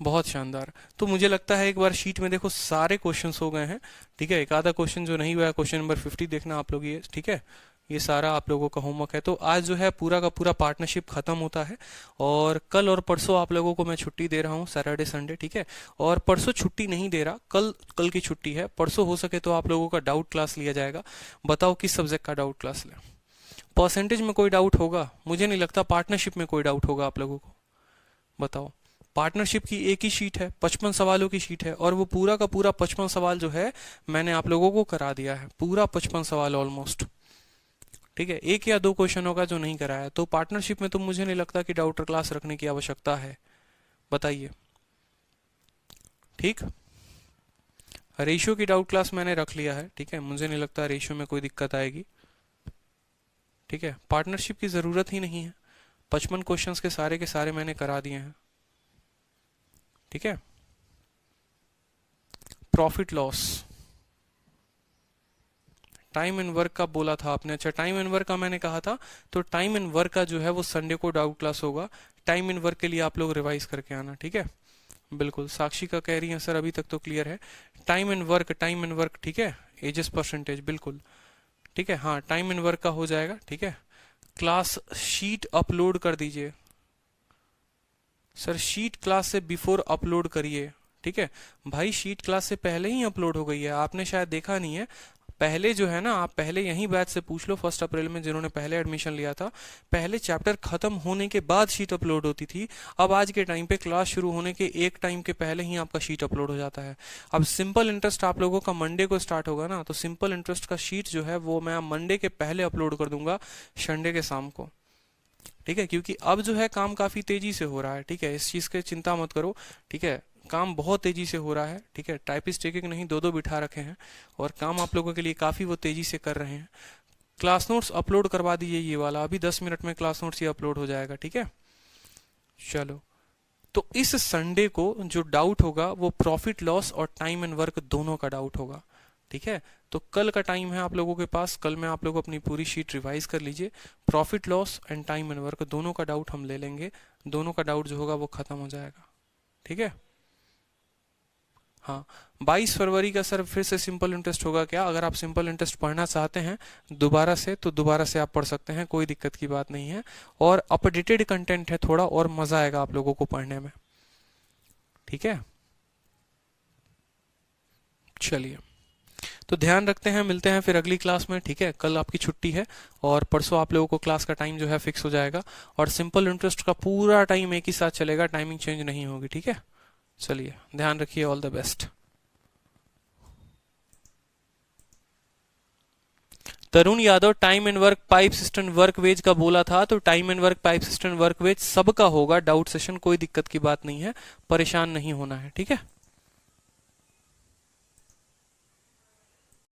बहुत शानदार। तो मुझे लगता है एक बार शीट में देखो सारे क्वेश्चंस हो गए हैं, ठीक है? एक आधा क्वेश्चन जो नहीं हुआ है, क्वेश्चन नंबर 50 देखना आप लोग, ये ठीक है? ये सारा आप लोगों का होमवर्क है। तो आज जो है पूरा का पूरा पार्टनरशिप खत्म होता है, और कल और परसों आप लोगों को मैं छुट्टी दे रहा हूँ, सैटरडे संडे, ठीक है? और परसों छुट्टी नहीं दे रहा, कल की छुट्टी है। परसों हो सके तो आप लोगों का डाउट क्लास लिया जाएगा। बताओ किस सब्जेक्ट का डाउट क्लास लें? परसेंटेज में कोई डाउट होगा? मुझे नहीं लगता पार्टनरशिप में कोई डाउट होगा आप लोगों को। बताओ, पार्टनरशिप की एक ही शीट है, 55 सवालों की शीट है, और वो पूरा का पूरा 55 सवाल जो है मैंने आप लोगों को करा दिया है, पूरा 55 सवाल ऑलमोस्ट, ठीक है? एक या दो क्वेश्चन होगा जो नहीं कराया। तो पार्टनरशिप में तो मुझे नहीं लगता कि डाउटर क्लास रखने की आवश्यकता है, बताइए, ठीक? रेशियो की डाउट क्लास मैंने रख लिया है, ठीक है? मुझे नहीं लगता रेशियो में कोई दिक्कत आएगी, ठीक है? पार्टनरशिप की जरूरत ही नहीं है, 55 क्वेश्चंस के सारे मैंने करा दिए हैं, ठीक है? Profit loss, time and work का बोला था आपने, अच्छा टाइम एंड वर्क का मैंने कहा था, तो टाइम एंड वर्क का जो है वो संडे को डाउट क्लास होगा। टाइम एंड वर्क के लिए आप लोग रिवाइज करके आना, ठीक है। बिल्कुल, साक्षी का कह रही है सर अभी तक तो क्लियर है। Time and work, time and work, ठीक है, एजेस परसेंटेज, बिल्कुल ठीक है। हाँ, टाइम एंड वर्क का हो जाएगा, ठीक है। क्लास शीट अपलोड कर दीजिए सर, शीट क्लास से बिफोर अपलोड करिए, ठीक है भाई। शीट क्लास से पहले ही अपलोड हो गई है, आपने शायद देखा नहीं है। पहले जो है ना, आप पहले यहीं बैच से पूछ लो 1 अप्रैल में जिन्होंने पहले एडमिशन लिया था, पहले चैप्टर खत्म होने के बाद शीट अपलोड होती थी। अब आज के टाइम पे क्लास शुरू होने के एक टाइम के पहले ही आपका शीट अपलोड हो जाता है। अब सिंपल इंटरेस्ट आप लोगों का मंडे को स्टार्ट होगा ना, तो सिंपल इंटरेस्ट का शीट जो है वो मैं मंडे के पहले अपलोड कर दूंगा, संडे के शाम को, ठीक है। क्योंकि अब जो है काम काफी तेजी से हो रहा है, ठीक है, इस चीज की चिंता मत करो, ठीक है। काम बहुत तेजी से हो रहा है, ठीक है। टाइपिस्ट एक एक नहीं दो दो बिठा रखे हैं और काम आप लोगों के लिए काफी वो तेजी से कर रहे हैं। क्लास नोट्स अपलोड करवा दीजिए, ये वाला अभी 10 मिनट में क्लास नोट्स ये अपलोड हो जाएगा, ठीक है। चलो, तो इस संडे को जो डाउट होगा वो प्रॉफिट लॉस और टाइम एंड वर्क दोनों का डाउट होगा, ठीक है। तो कल का टाइम है आप लोगों के पास, कल में आप लोग अपनी पूरी शीट रिवाइज कर लीजिए। Profit loss and time and work दोनों का डाउट हम ले लेंगे, दोनों का डाउट जो होगा वो खत्म हो जाएगा, ठीक है। हाँ, 22 फरवरी का सर फिर से सिंपल इंटरेस्ट होगा क्या? अगर आप सिंपल इंटरेस्ट पढ़ना चाहते हैं दोबारा से, तो दोबारा से आप पढ़ सकते हैं, कोई दिक्कत की बात नहीं है। और अपडेटेड कंटेंट है थोड़ा, और मजा आएगा आप लोगों को पढ़ने में, ठीक है। चलिए, तो ध्यान रखते हैं, मिलते हैं फिर अगली क्लास में, ठीक है। कल आपकी छुट्टी है और परसों आप लोगों को क्लास का टाइम जो है फिक्स हो जाएगा, और सिंपल इंटरेस्ट का पूरा टाइम एक ही साथ चलेगा, टाइमिंग चेंज नहीं होगी, ठीक है। चलिए, ध्यान रखिए, all the best. Tarun Yadav, time and work pipe system work wage का बोला था, तो time and work pipe system work wage सबका होगा डाउट सेशन, कोई दिक्कत की बात नहीं है, परेशान नहीं होना है, ठीक है।